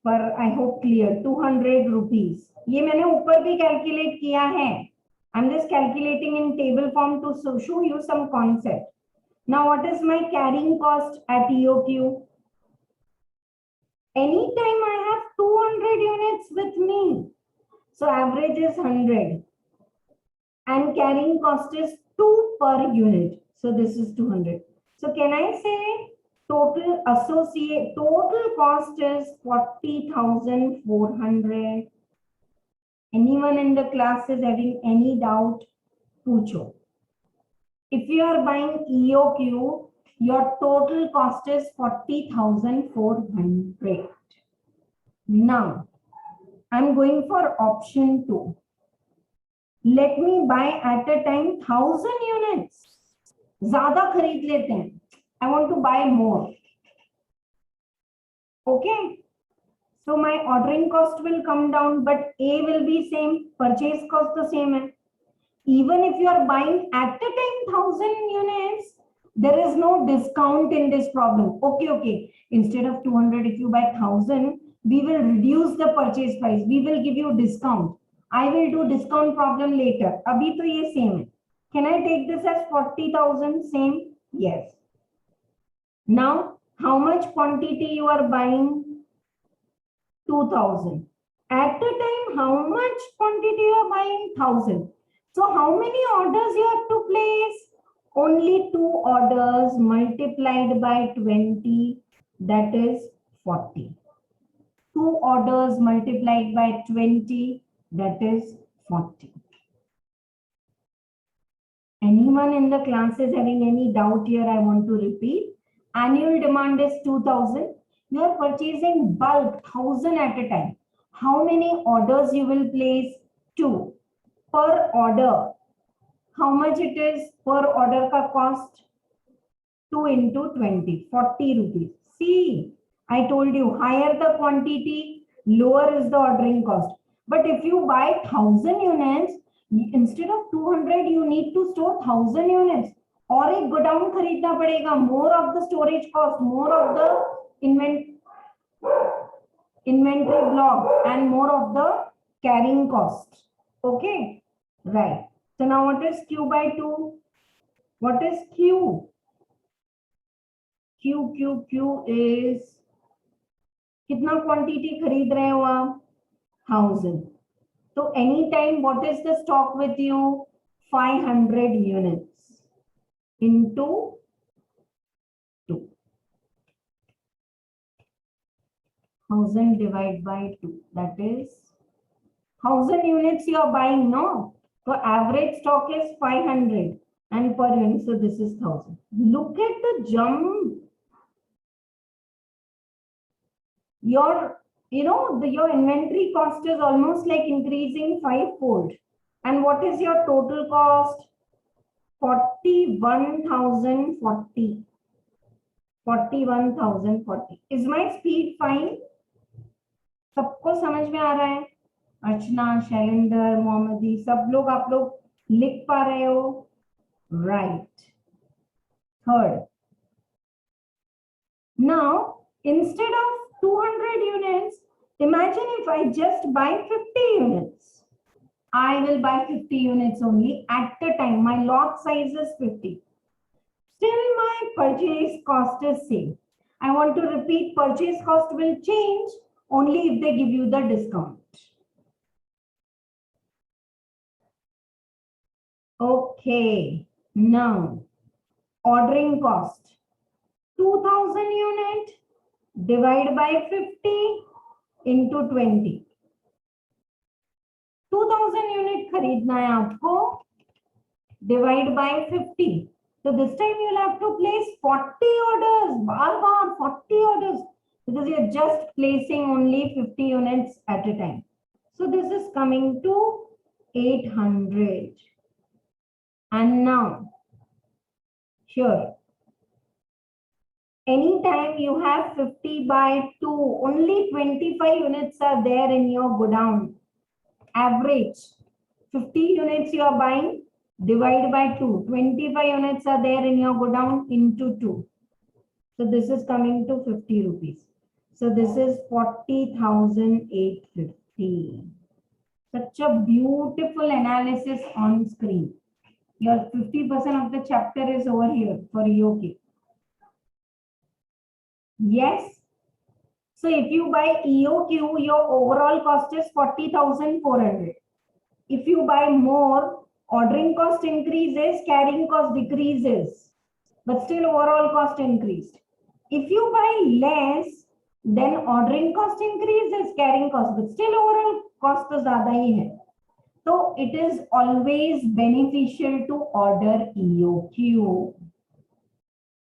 पर I hope clear. 200 rupees. ये मैंने ऊपर भी calculate किया है. I'm just calculating in table form to show you some concept. Now, what is my carrying cost at EOQ? Anytime I have 200 units with me, so average is 100, and carrying cost is 2 per unit. So this is 200. So can I say total cost is 40,400? Anyone in the class is having any doubt? Pucho. If you are buying EOQ, your total cost is 40,400. Now, I'm going for option 2. Let me buy at a time 1,000 units. ज़्यादा खरीद लेते हैं. I want to buy more. Okay. So my ordering cost will come down, but A will be same. Purchase cost the same है. Even if you are buying at a time 1,000 units, there is no discount in this problem. Okay. Instead of 200, if you buy 1,000, we will reduce the purchase price. We will give you discount. I will do discount problem later. Abhi to ye same hai. Can I take this as 40,000? Same? Yes. Now, how much quantity you are buying? 2,000. At a time, how much quantity you are buying? 1,000. So how many orders you have to place? Only 2 orders multiplied by 20, that is 40. 2 orders multiplied by 20, that is 40. Anyone in the class is having any doubt here? I want to repeat. Annual demand is 2,000. You are purchasing bulk 1,000 at a time. How many orders you will place? 2. Per order, how much it is per order ka cost? 2 into 20, 40 rupees. See, I told you, higher the quantity, lower is the ordering cost. But if you buy 1,000 units, instead of 200, you need to store 1,000 units. और एक godown खरीदना पड़ेगा. More of the storage cost, more of the inventory block, and more of the carrying cost. Okay. Right. So now what is Q by 2? What is Q? Q is कितना quantity खरीद रहे हो आप? 1,000. So anytime what is the stock with you? 500 units into 2. 1,000 divided by 2. That is 1,000 units you are buying, no? So average stock is 500 and per unit, so this is 1,000. Look at the jump. Your inventory cost is almost like increasing 5-fold. And what is your total cost? 41,040. 41,040. Is my speed fine? सबको समझ में आ रहा है? अर्चना, शैलेंद्र, मोहम्मदी, सब लोग आप लोग लिख पा रहे हो? Right. Third. Now, instead of 200 units, imagine if I just buy 50 units. I will buy 50 units only at a time. My lot size is 50. Still my purchase cost is same. I want to repeat, purchase cost will change only if they give you the discount. Okay, now ordering cost 2,000 unit divide by 50 into 20. 2,000 unit खरीदना है आपको, divide by 50. So this time you'll have to place 40 orders, bar 40 orders, because you're just placing only 50 units at a time. So this is coming to 800. And now here, anytime you have 50 by 2, only 25 units are there in your godown. Average 50 units you are buying, divide by 2. 25 units are there in your godown, into 2. So this is coming to 50 rupees. So this is 40,850. Such a beautiful analysis on screen. Your 50% of the chapter is over here for EOK. Yes. So if you buy EOQ, your overall cost is 40,400. If you buy more, ordering cost increases, carrying cost decreases, but still overall cost increased. If you buy less, then ordering cost increases, carrying cost, but still overall cost तो ज़्यादा ही है. So it is always beneficial to order EOQ.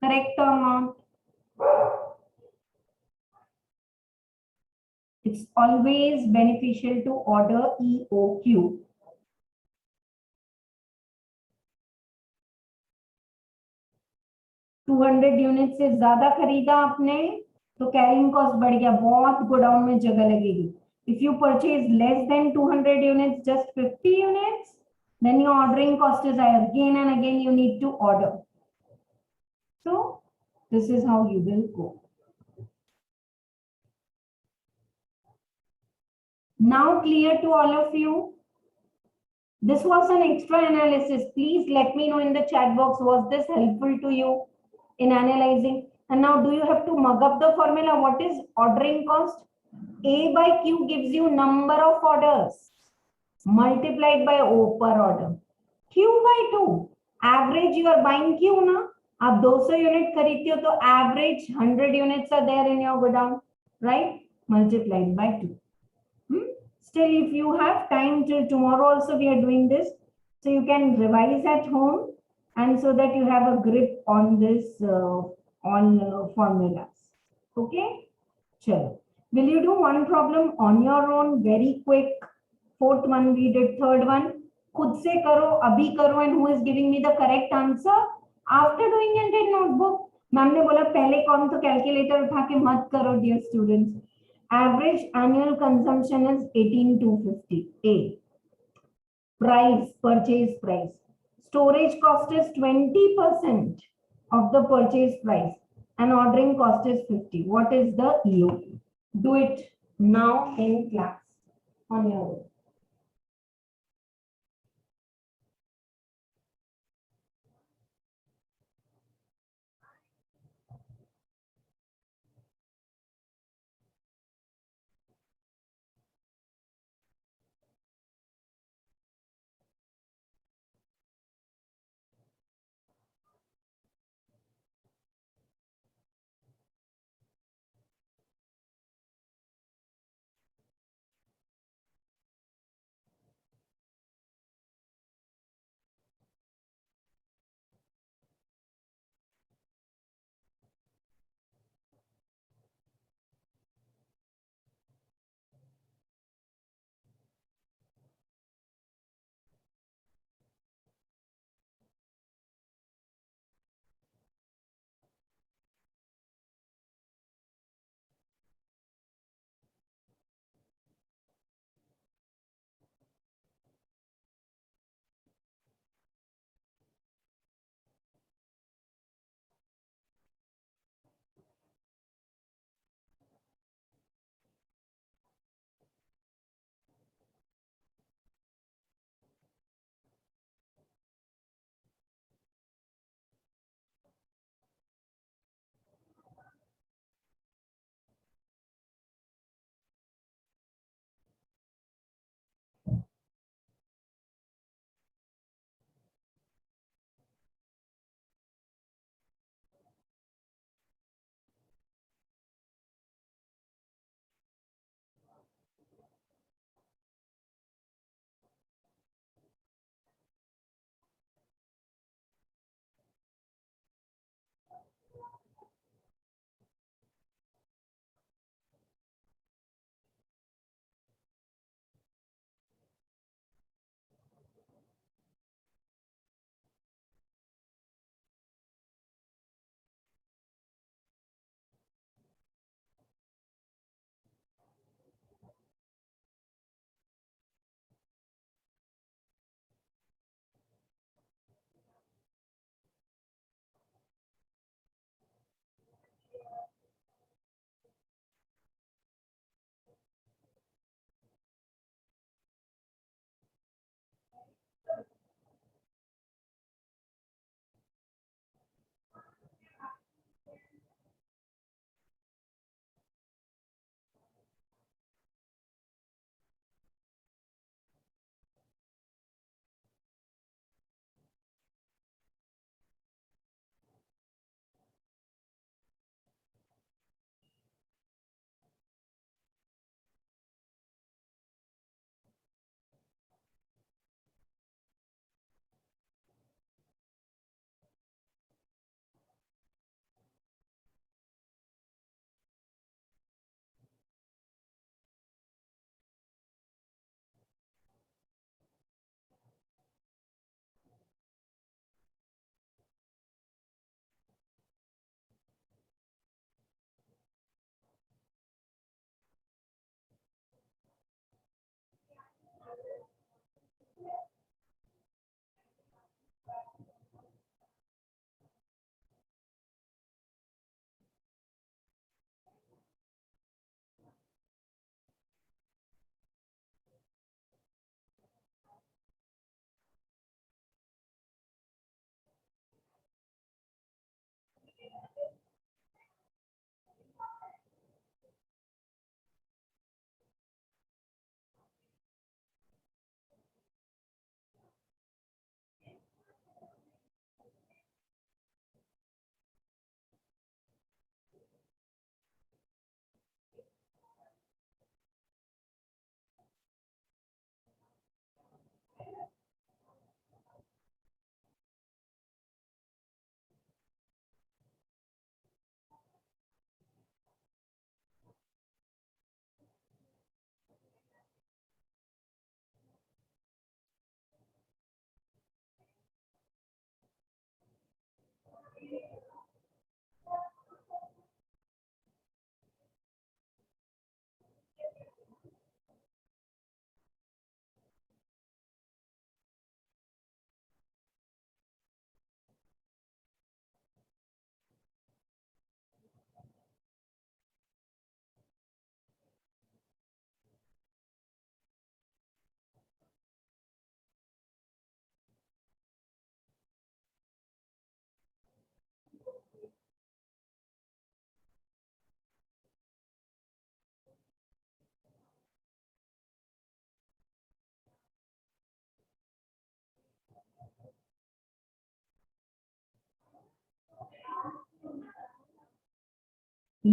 Correct or not? It's always beneficial to order EOQ. 200 unit से ज्यादा खरीदा आपने तो carrying cost बढ़ गया, बहुत गोडाउन में जगह लगेगी. If you purchase less than 200 units, just 50 units, then your ordering cost is higher. Again and again you need to order. So this is how you will go. Now clear to all of you? This was an extra analysis. Please let me know in the chat box, was this helpful to you in analyzing? And now do you have to mug up the formula? What is ordering cost? A by Q gives you number of orders multiplied by O per order. Q by 2. Average you are buying Q na? आप 200 unit खरीदते हो तो average 100 units are there in your godown, right? Multiplied by 2. Still, if you have time till tomorrow also we are doing this, so you can revise at home and so that you have a grip on this formulas. Okay? Chalo. Will you do one problem on your own very quick? Fourth one we did, third one. खुद से करो, अभी करो, and who is giving me the correct answer? After doing it in notebook. Ma'am ने बोला पहले कौन तो कैलकुलेटर उठा के मत करो dear students. Average annual consumption is 18,250. A. Price, purchase price. Storage cost is 20% of the purchase price and ordering cost is 50. What is the EOQ? Do it now in class on your own.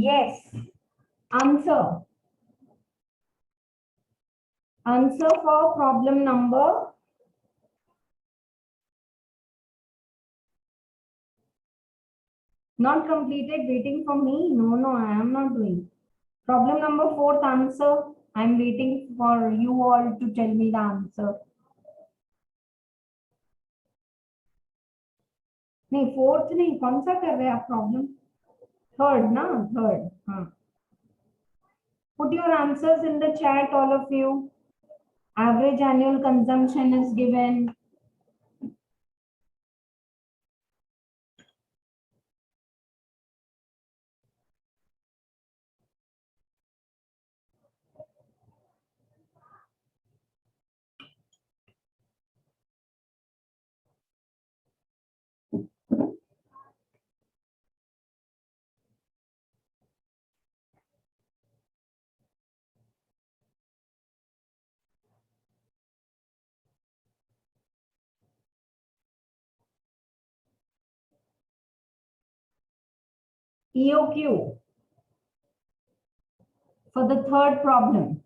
Yes. Answer. Answer for problem number. Not completed, waiting for me. No, I am not doing. Problem number 4th answer. I am waiting for you all to tell me the answer. नहीं fourth नहीं, कौन सा कर रहे हैं आप problem? Third ना, third. हाँ. Put your answers in the chat, all of you. Average annual consumption is given. EOQ for the third problem.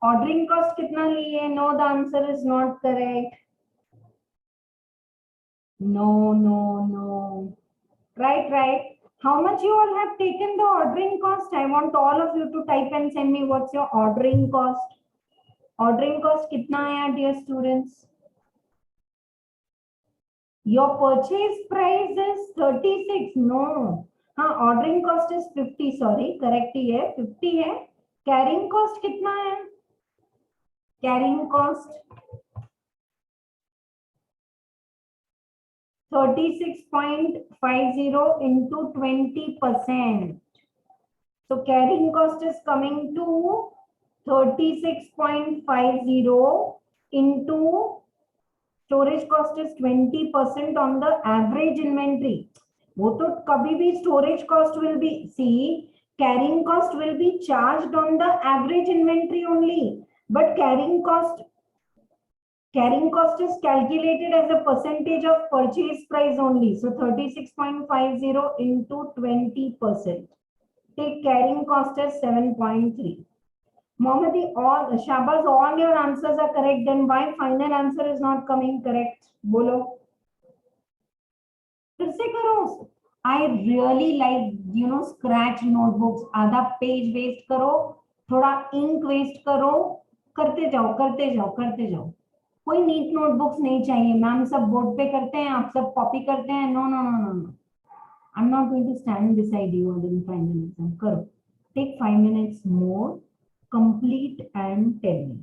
Ordering cost कितना लिए? No, the answer is not correct. No. Right. How much you all have taken the ordering cost? I want all of you to type and send me what's your ordering cost. Ordering cost कितना आया, dear students? Your purchase price is 36. No. हाँ, ordering cost is 50. Sorry, correct ही है, 50 है. Carrying cost कितना है? Carrying cost 36.50 into 20%. So carrying cost is coming to 36.50 into storage cost is 20% on the average inventory. वो तो कभी भी storage cost will be, see, carrying cost will be charged on the average inventory only, but carrying cost is calculated as a percentage of purchase price only. So 36.50 into 20%. Take carrying cost as 7.3. Mohammadi, all Shabaz, all your answers are correct. Then why final answer is not coming correct? Bolo. फिर से करो. I really like, scratch notebooks. आधा page waste करो, थोड़ा ink waste करो, करते जाओ. कोई नीट नोटबुक्स नहीं चाहिए. मैम सब बोर्ड पे करते हैं, आप सब कॉपी करते हैं. No. I am not going to stand beside you in final exam. करो. Take 5 minutes more. Complete and tell me.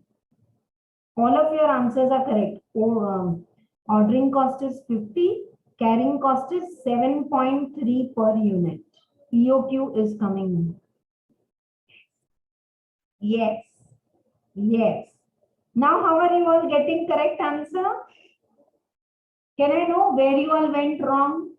All of your answers are correct. Ordering cost is 50. Carrying cost is 7.3 per unit. EOQ is coming. Yes. Now, how are you all getting correct answer? Can I know where you all went wrong?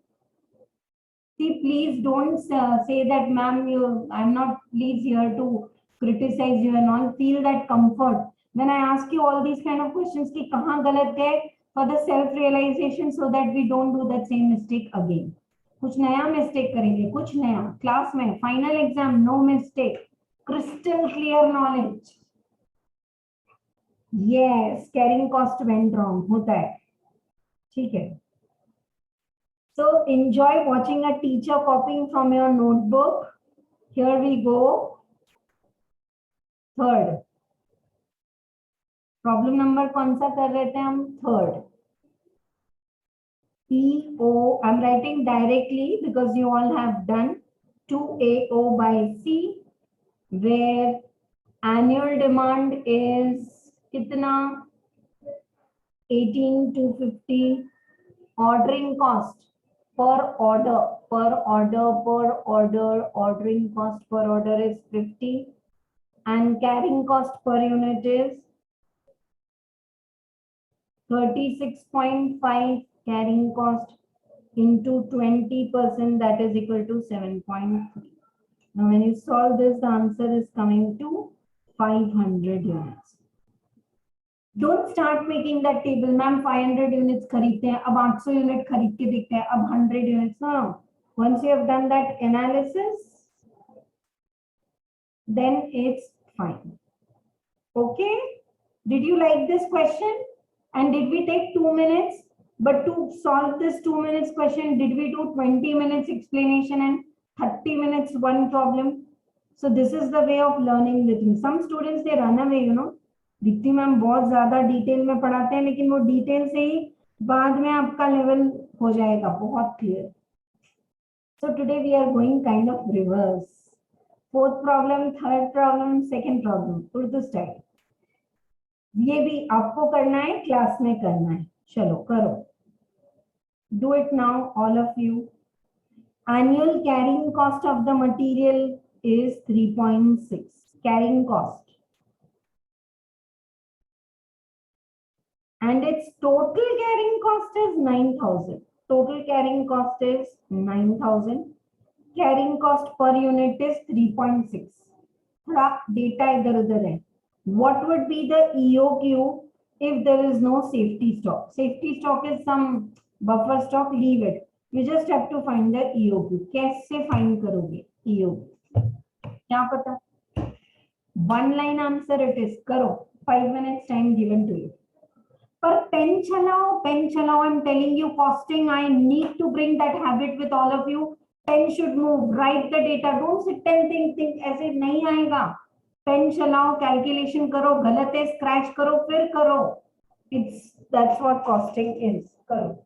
See, please don't say that, ma'am, I'm not please here to criticize you and all. Feel that comfort. When I ask you all these kind of questions, कि कहाँ गलत गए, for the self-realization, so that we don't do that same mistake again. कुछ नया mistake करेंगे, कुछ नया. Class में, final exam, no mistake. Crystal clear knowledge. Yes, carrying cost went wrong. होता है. ठीक है. So enjoy watching a teacher copying from your notebook. Here we go. Third. Problem number कौन सा कर रहे थे हम? Third. EO. I'm writing directly because you all have done 2AO by C, where annual demand is कितना? 18,250. Ordering cost per order, ordering cost per order is 50, and carrying cost per unit is 36.5. Carrying cost into 20%, that is equal to 7.3. Now when you solve this, the answer is coming to 500 units. Don't start making that table. Ma'am, 500 units खरीदते हैं, अब 800 unit खरीद के देखते हैं, अब 100 units. No. Once you have done that analysis, then it's fine. Okay? Did you like this question? And did we take 2 minutes? But to solve this 2 minutes question, did we do 20 minutes explanation and 30 minutes one problem? So this is the way of learning the thing. Some students, they run away, you know. Deepti ma'am बहुत ज्यादा detail में पढ़ाते हैं, लेकिन वो detail से ही बाद में आपका लेवल हो जाएगा बहुत clear. So today we are going kind of reverse. Fourth problem, third problem, second problem. Urdu style. ये भी आपको करना है, क्लास में करना है. चलो करो. Do it now, all of you. Annual carrying cost of the material is 3.6. Carrying cost. And its total carrying cost is 9,000. Total carrying cost is 9,000. Carrying cost per unit is 3.6. थोड़ा data इधर उधर है. What would be the EOQ if there is no safety stock? Safety stock is some buffer stock, leave it. You just have to find the EOQ. कैसे find करोगे EOQ? क्या पता? One line answer it is. करो. 5 minutes time given to you. पर pen चलाओ, pen चलाओ. I'm telling you costing. I need to bring that habit with all of you. Pen should move. Write the data. Don't sit and think. ऐसे नहीं आएगा. Pen चलाओ, calculation करो, गलत है स्क्रैच करो, फिर करो. That's what costing is. करो.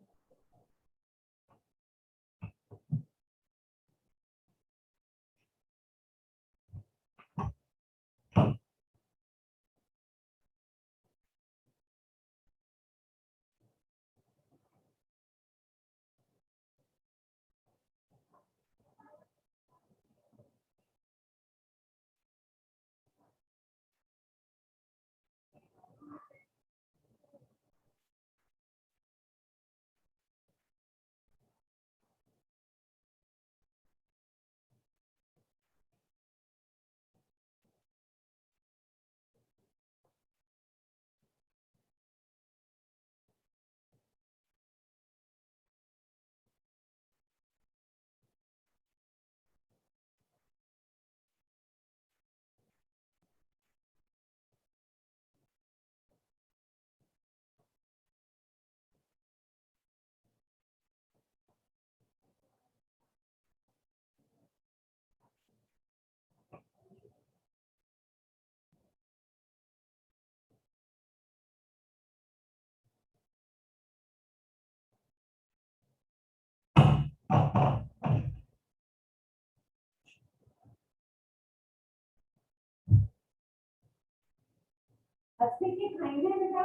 अच्छे की खाएंगे बेटा.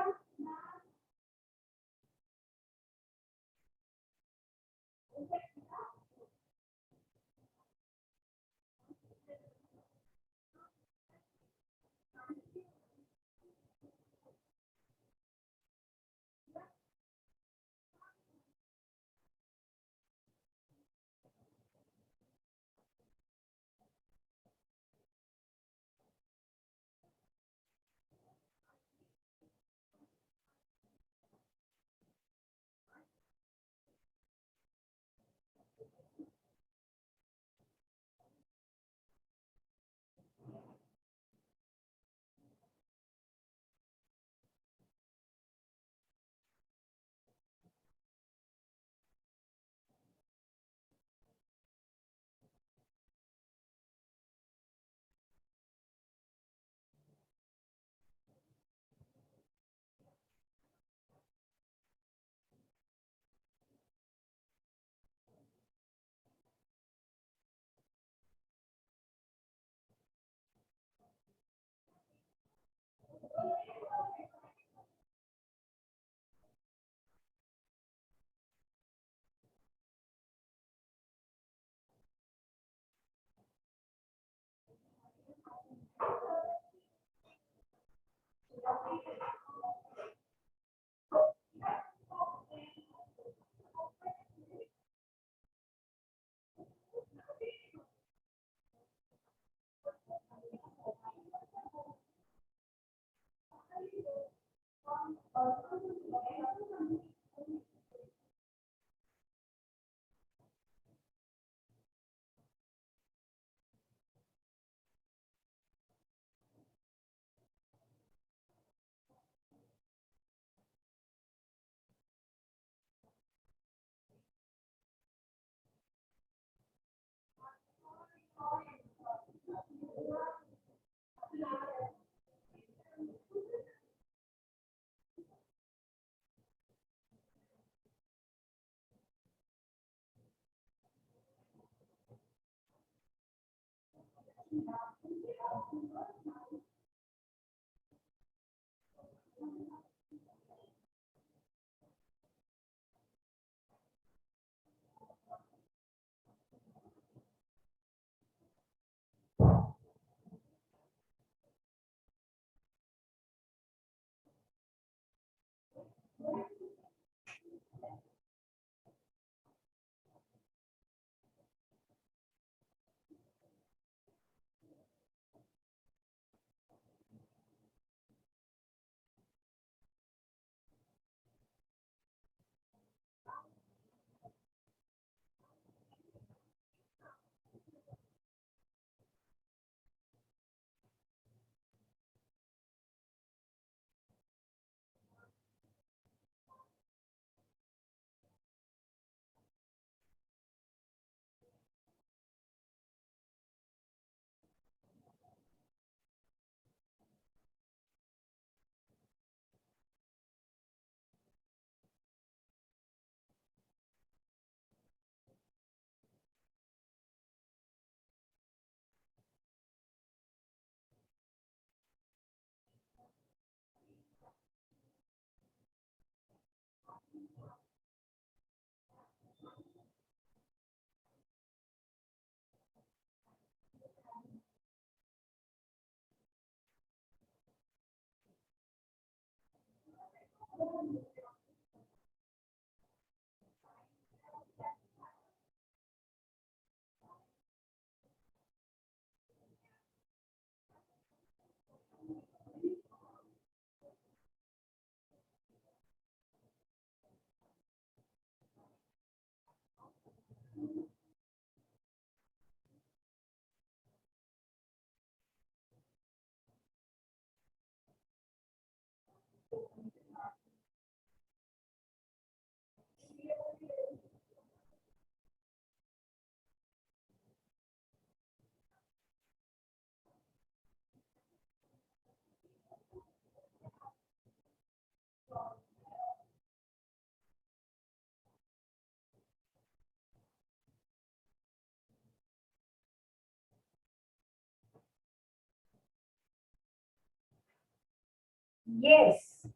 Yes.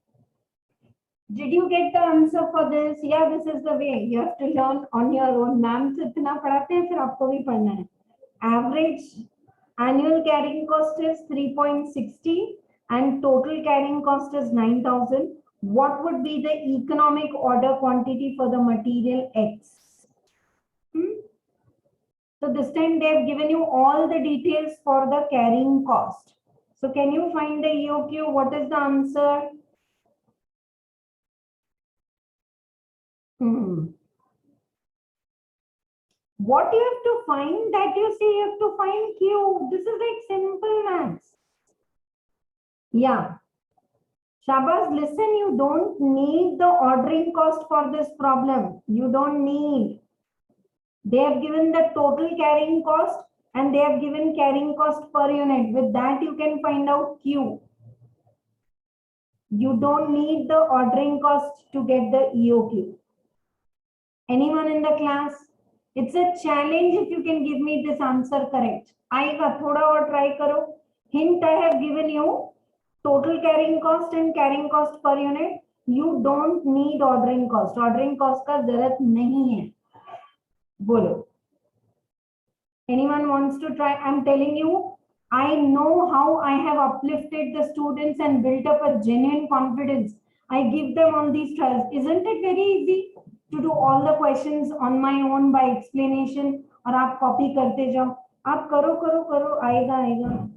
Did you get the answer for this? Yeah, this is the way. You have to learn on your own. Ma'am तो इतना पढ़ाते हैं फिर आपको भी पढ़ना है. Average annual carrying cost is 3.60 and total carrying cost is 9,000. What would be the economic order quantity for the material X? So this time they have given you all the details for the carrying cost. So can you find the EOQ? What is the answer? What you have to find, that you say you have to find Q. This is like simple maths. Yeah. Shabaz, listen, you don't need the ordering cost for this problem. You don't need. They have given the total carrying cost and they have given carrying cost per unit. With that, you can find out Q. You don't need the ordering cost to get the EOQ. Anyone in the class? It's a challenge if you can give me this answer correct. आएगा थोड़ा और try करो. Hint I have given you. Total carrying cost and carrying cost per unit. You don't need ordering cost. Ordering cost का जरूरत नहीं है. बोलो. Anyone wants to try? I'm telling you, I know how I have uplifted the students and built up a genuine confidence. I give them on these trials. Isn't it very easy to do all the questions on my own by explanation? और आप copy करते जाओ. आप करो करो करो आएगा आएगा.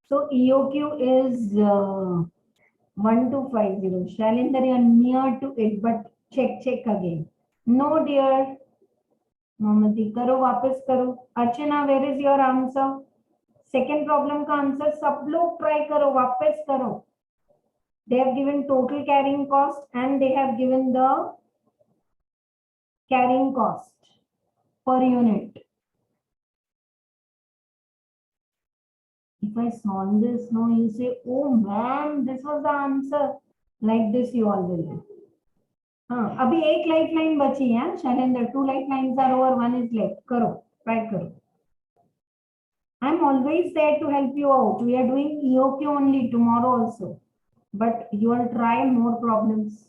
So EOQ is 1250. Shalinder, you are near to it, but check again. No, dear. मोहम्मदी करो, वापस करो. Archana, where is your answer? Second problem का आंसर सब लोग ट्राई करो, वापस करो. They have given total carrying cost and they have given the carrying cost per unit. If I solve this, no, you say, oh ma'am, this was the answer. Like this you all will do. हाँ, अभी एक life line बची है Shailendra. 2 lifelines are over, 1 is left. करो, try करो. I'm always there to help you out. We are doing EOQ only tomorrow also, but you will try more problems.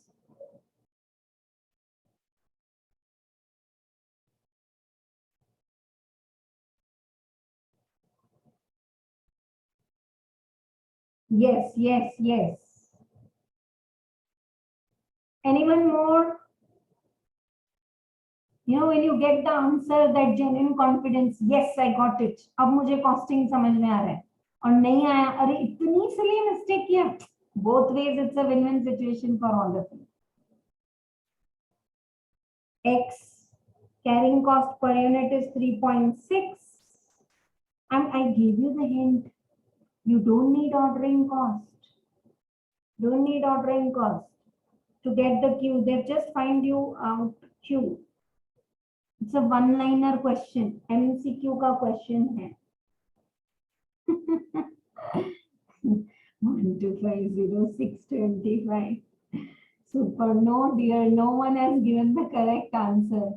Yes. Anyone more? You know, when you get the answer, that genuine confidence, yes, I got it. अब मुझे costing समझ में आ रहा है. और नहीं आया, अरे इतनी silly mistake किया. Both ways, it's a win-win situation for all of you. X carrying cost per unit is 3.6, and I gave you the hint. You don't need ordering cost. Don't need ordering cost to get the Q. They've just find you out Q. It's a one-liner question. MCQ का question है. 1250625. Super. No, dear. No one has given the correct answer.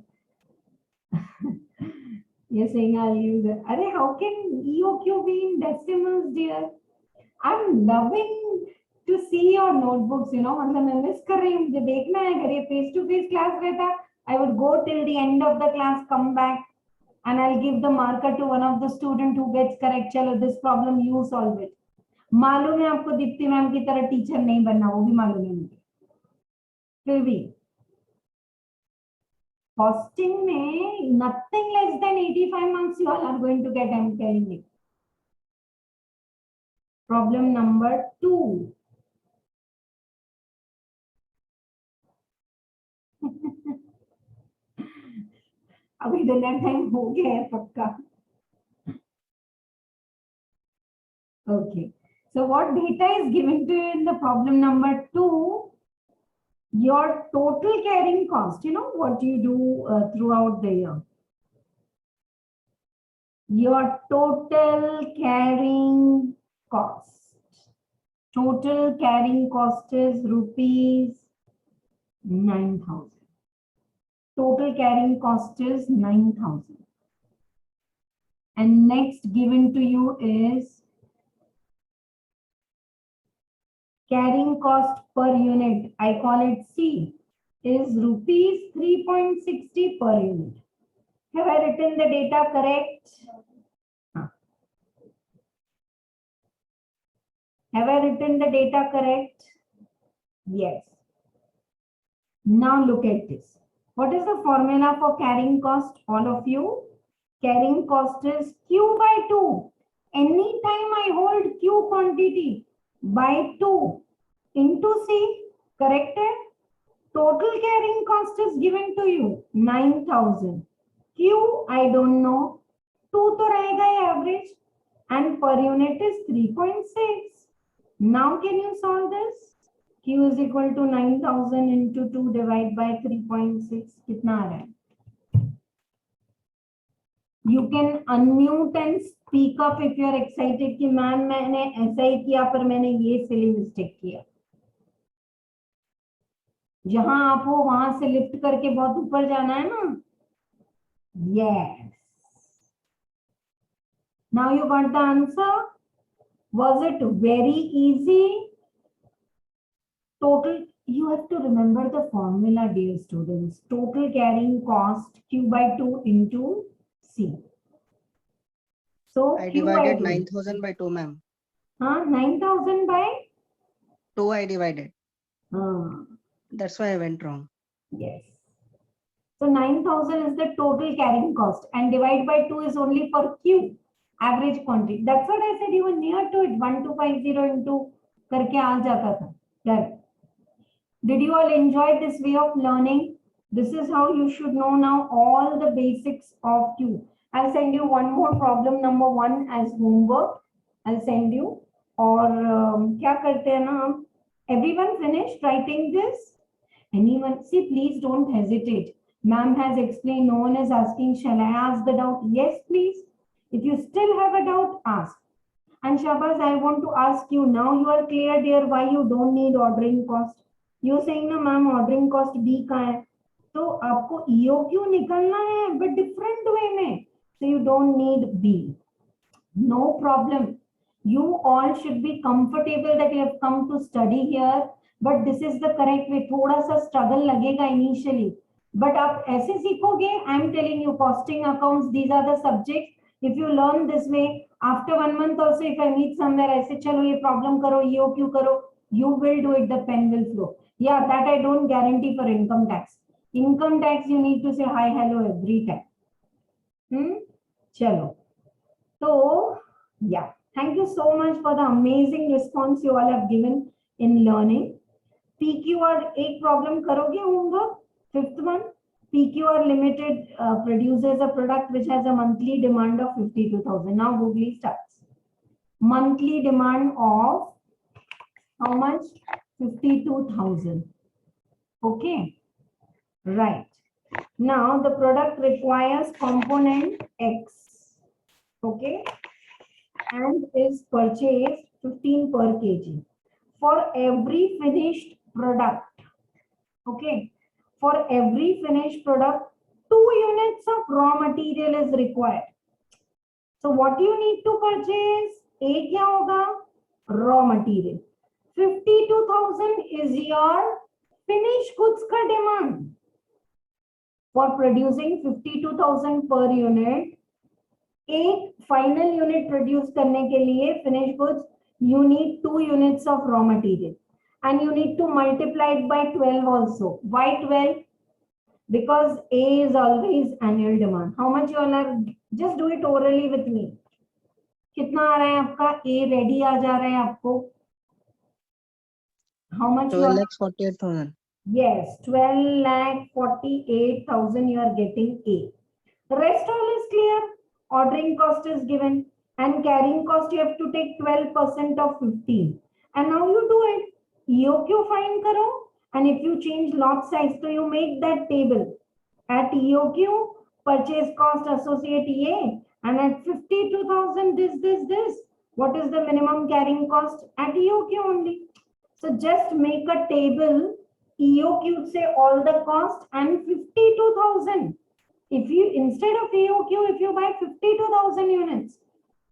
You're saying I'll use it. Arey, how can EOQ be in decimals, dear? I'm loving to see your notebooks. You know, मतलब मैं miss कर रही हूँ. मुझे देखना है. अगर ये face-to-face class रहता, I would go till the end of the class, come back, and I'll give the marker to one of the student who gets correct. चलो, this problem you solve it. मालूम है आपको Deepti ma'am की तरह teacher नहीं बनना, वो भी मालूम है मुझे. फिर भी costing में nothing less than 85 marks you all are going to get. I'm telling you. Problem number 2. अभी डिनर टाइम हो गया है पक्का. Okay. So what data is given to you in the problem number 2? Your total carrying cost. You know what you do throughout the year. Your total carrying cost. Total carrying cost is rupees 9,000. Total carrying cost is 9,000. And next given to you is carrying cost per unit. I call it C. Is rupees 3.60 per unit. Have I written the data correct? Have I written the data correct? Yes. Now look at this. What is the formula for carrying cost? All of you. Carrying cost is Q by 2. Anytime I hold Q quantity by 2 into C, corrected? Total carrying cost is given to you 9,000. Q I don't know. 2 तो रहेगा average, and per unit is 3.6. Now can you solve this? Q is equal to 9,000 into 2 divided by 3.6. कितना आ रहा है? You can unmute and speak up if you are excited कि ma'am मैंने ऐसा ही किया पर मैंने ये silly mistake किया. जहां आप हो वहां से लिफ्ट करके बहुत ऊपर जाना है ना. Yes. Now you got the answer. Was it very easy? Total, you have to remember the formula, dear students. Total carrying cost Q by 2 into C. So
I
Q
divided
by
9,000 by 2, ma'am.
9,000 by
2 I divided.
uh,
That's why I went wrong.
yes. So 9,000 is the total carrying cost, and divide by 2 is only for Q, average quantity. That's what I said. You were near to it. 1250 into करके आ जाता था. Correct. Did you all enjoy this way of learning? This is how you should know now all the basics of Q. I'll send you one more problem number 1 as homework. I'll send you. और क्या करते हैं ना हम? Everyone finished writing this? Anyone? See, please don't hesitate. Ma'am has explained. No one is asking. Shall I ask the doubt? Yes, please. If you still have a doubt, ask. And Shabaz, I want to ask you now. You are clear, dear, why you don't need ordering cost. You saying ना ma'am ordering cost B का है तो आपको EOQ निकलना है but different way में so you don't need B. No problem. You all should be comfortable that you have come to study here, but this is the correct way. थोड़ा सा struggle लगेगा initially, but आप ऐसे सीखोगे. I'm telling you, costing accounts, these are the subjects. If you learn this way, after 1 month also, if I meet somewhere, ऐसे चलो ये problem करो, EOQ करो, you will do it. The pen will flow. Yeah, that I don't guarantee for income tax. Income tax, you need to say hi, hello every time. Chalo. So, yeah. Thank you so much for the amazing response you all have given in learning. PQR, एक problem करोगे homework? 5th one. PQR Limited produces a product which has a monthly demand of 52,000. Now Google starts. Monthly demand of how much? 52,000. Okay. Right. Now the product requires component X. Okay. And is purchased 15 per kg. For every finished product. Okay. For every finished product, 2 units of raw material is required. So what you need to purchase? A क्या होगा? Raw material. 52,000 is your finished goods ka demand. For producing 52,000 per unit, एक final unit produce करने के लिए finished goods, you need 2 units of raw material. And you need to multiply it by 12 also. Why 12? Because A is always annual demand. How much you all are? Just do it orally with me. कितना आ रहा है आपका? A ready आ जा रहा है आपको? How much?
12,48,000.
Yes, 12,48,000 you are getting A. The rest all is clear. Ordering cost is given and carrying cost you have to take 12% of 15. And now you do it. EOQ find karo. And if you change lot size, so you make that table. At EOQ, purchase cost associate A. And at 52,000, this. What is the minimum carrying cost? At EOQ only. So just make a table, EOQ say all the cost and 52,000. If you, instead of EOQ, if you buy 52,000 units,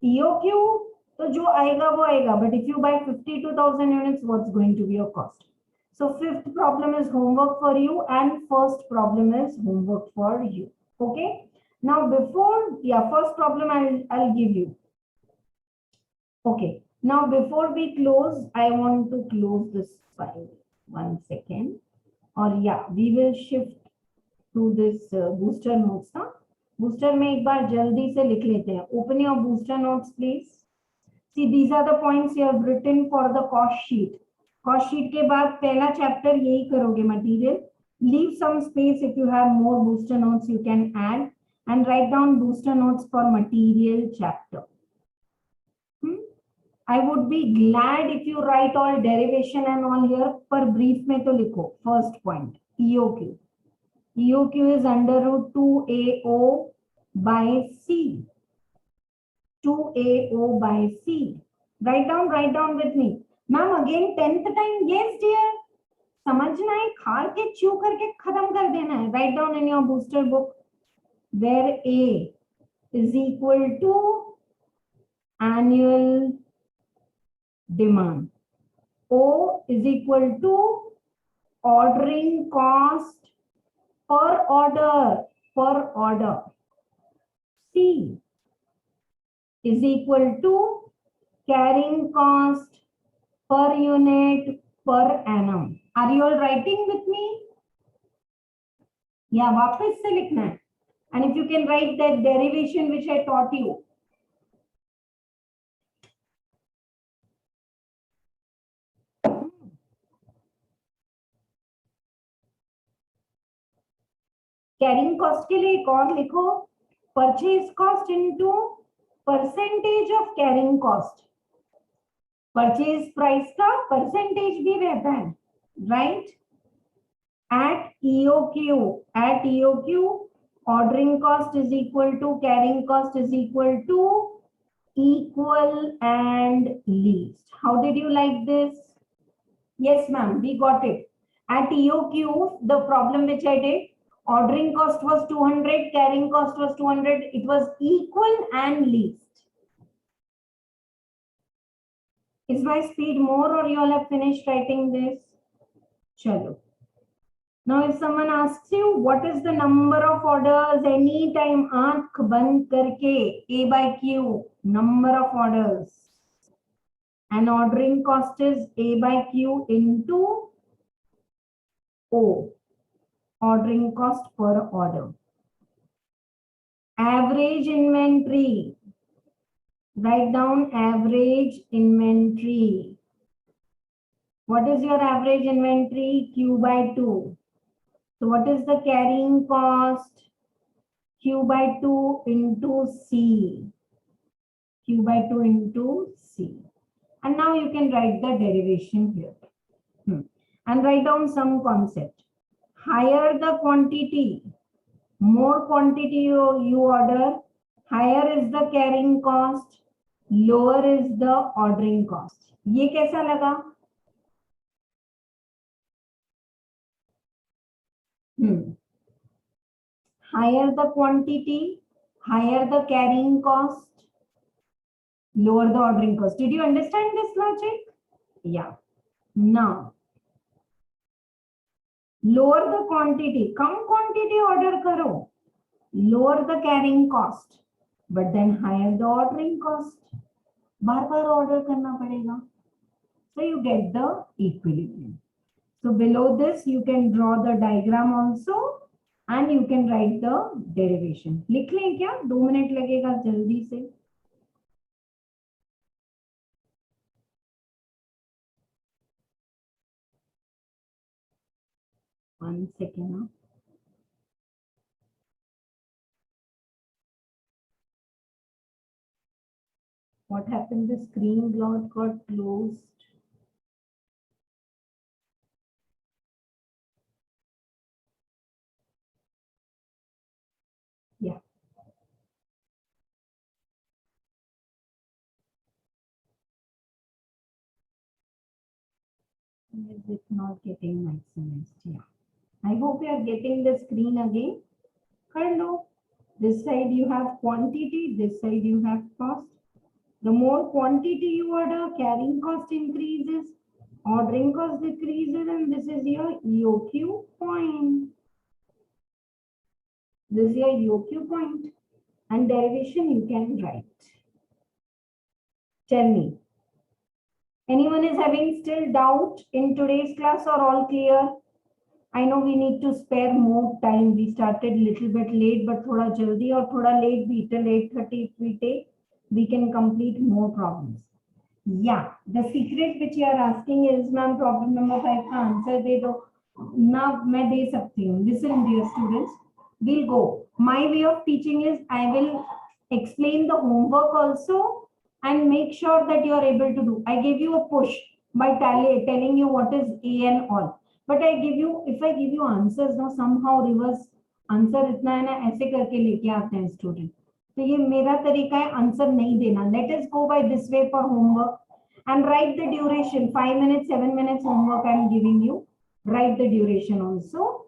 EOQ, तो जो आएगा वो आएगा. But if you buy 52,000 units, what's going to be your cost? So 5th problem is homework for you and 1st problem is homework for you. Okay. Now before, first problem I'll give you. Okay. Now, before we close, I want to close this file. 1 second. Or we will shift to this booster notes. Booster में एक बार जल्दी से लिख लेते हैं. Open your booster notes, please. See, these are the points you have written for the cost sheet. Cost sheet के बाद पहला chapter यही करोगे material. Leave some space if you have more booster notes you can add and write down booster notes for material chapter. I would be glad if you write all derivation and all here. Per brief में तो लिखो. First point, EOQ. EOQ is under root 2AO by C. 2AO by C. Write down with me. Ma'am, again 10th time. Yes, dear. समझना है, खाल के chew करके खत्म कर देना है. Write down in your booster book where A is equal to annual demand. O is equal to ordering cost per order. C is equal to carrying cost per unit per annum. Are you all writing with me? वापस से लिखना है. And if you can write that derivation which I taught you. Carrying cost के लिए एक और लिखो, purchase cost into percentage of carrying cost. Purchase price का परसेंटेज भी रहता है, right. At EOQ ordering cost is equal to carrying cost is equal to equal and least. How did you like this? Yes ma'am, we got it. At EOQ, the problem which I did, ordering cost was 200, carrying cost was 200, it was equal and least. Is my speed more or you all have finished writing this? Chalo. Now if someone asks you what is the number of orders anytime, aankh band karke, A by Q, number of orders. And ordering cost is A by Q into O, ordering cost per order. Average inventory, write down average inventory. What is your average inventory? Q by 2. So what is the carrying cost? Q by 2 into C. Q by 2 into C. And now you can write the derivation here. And write down some concept. Higher the quantity, more quantity you order, higher is the carrying cost, lower is the ordering cost. ये कैसा लगा? Higher the quantity, higher the carrying cost, lower the ordering cost. Did you understand this logic? Yeah. Now, lower the quantity, come quantity order करो, lower the carrying cost, but then higher the ordering cost. Bar bar order करना पड़ेगा. So you get the equilibrium. So below this you can draw the diagram also and you can write the derivation. लिख लें क्या? 2 minute लगेगा जल्दी से. One second. What happened? The screen got closed. Yeah. Is it not getting maximized? Yeah. I hope you are getting the screen again. Hello. This side you have quantity, this side you have cost. The more quantity you order, carrying cost increases, ordering cost decreases, and this is your EOQ point. This is your EOQ point. And derivation you can write. Tell me. Anyone is having still doubt in today's class or all clear? I know we need to spare more time. We started little bit late, but thoda jaldi or thoda late bhi till 8:30 if we take, we can complete more problems. Yeah, the secret which you are asking is, ma'am, problem number 5 का answer दे दो. Now मैं दे सकती हूँ. Listen, dear students, we'll go. My way of teaching is I will explain the homework also and make sure that you are able to do. I give you a push by telling you what is A and all. But I give you, if I give you answers now, somehow reverse answer इतना है ना, ऐसे करके लेके आते हैं student. तो ये मेरा तरीका है आंसर नहीं देना. Let us go by this way for homework and write the duration. 5 minutes, 7 minutes homework I am giving you. Write the duration also.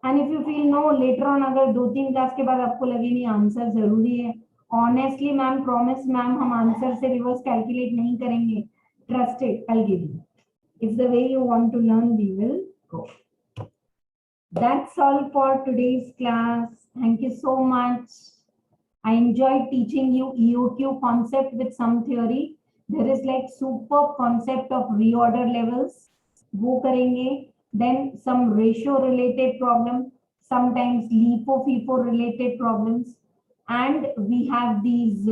And if you feel no, later on अगर 2-3 class के बाद आपको लगे नहीं answer जरूरी है, honestly ma'am, promise ma'am, हम answer से रिवर्स कैलकुलेट नहीं करेंगे. Trust it, I'll give you. It's the way you want to learn, we will go. That's all for today's class. Thank you so much. I enjoyed teaching you EOQ concept with some theory. There is like super concept of reorder levels. वो करेंगे. Then some ratio related problem. Sometimes LIFO, FIFO related problems. And we have these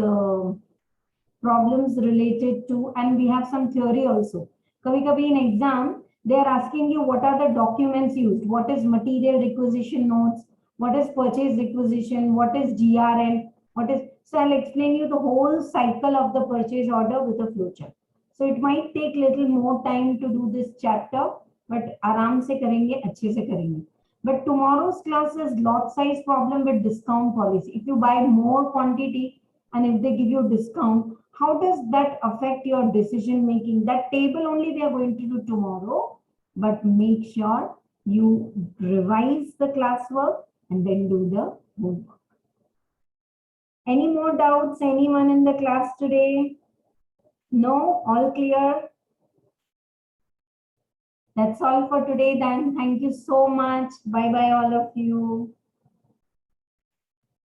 problems related to, and we have some theory also. कभी-कभी in exam, they are asking you what are the documents used, what is material requisition notes, what is purchase requisition, what is GRN, what is, so I'll explain you the whole cycle of the purchase order with a flowchart. So it might take little more time to do this chapter, but आराम से करेंगे, अच्छे से करेंगे. But tomorrow's class is lot size problem with discount policy. If you buy more quantity and if they give you discount, how does that affect your decision making? That table only we are going to do tomorrow, but make sure you revise the classwork and then do the homework. Any more doubts? Anyone in the class today? No? All clear? That's all for today then. Thank you so much. Bye bye all of you.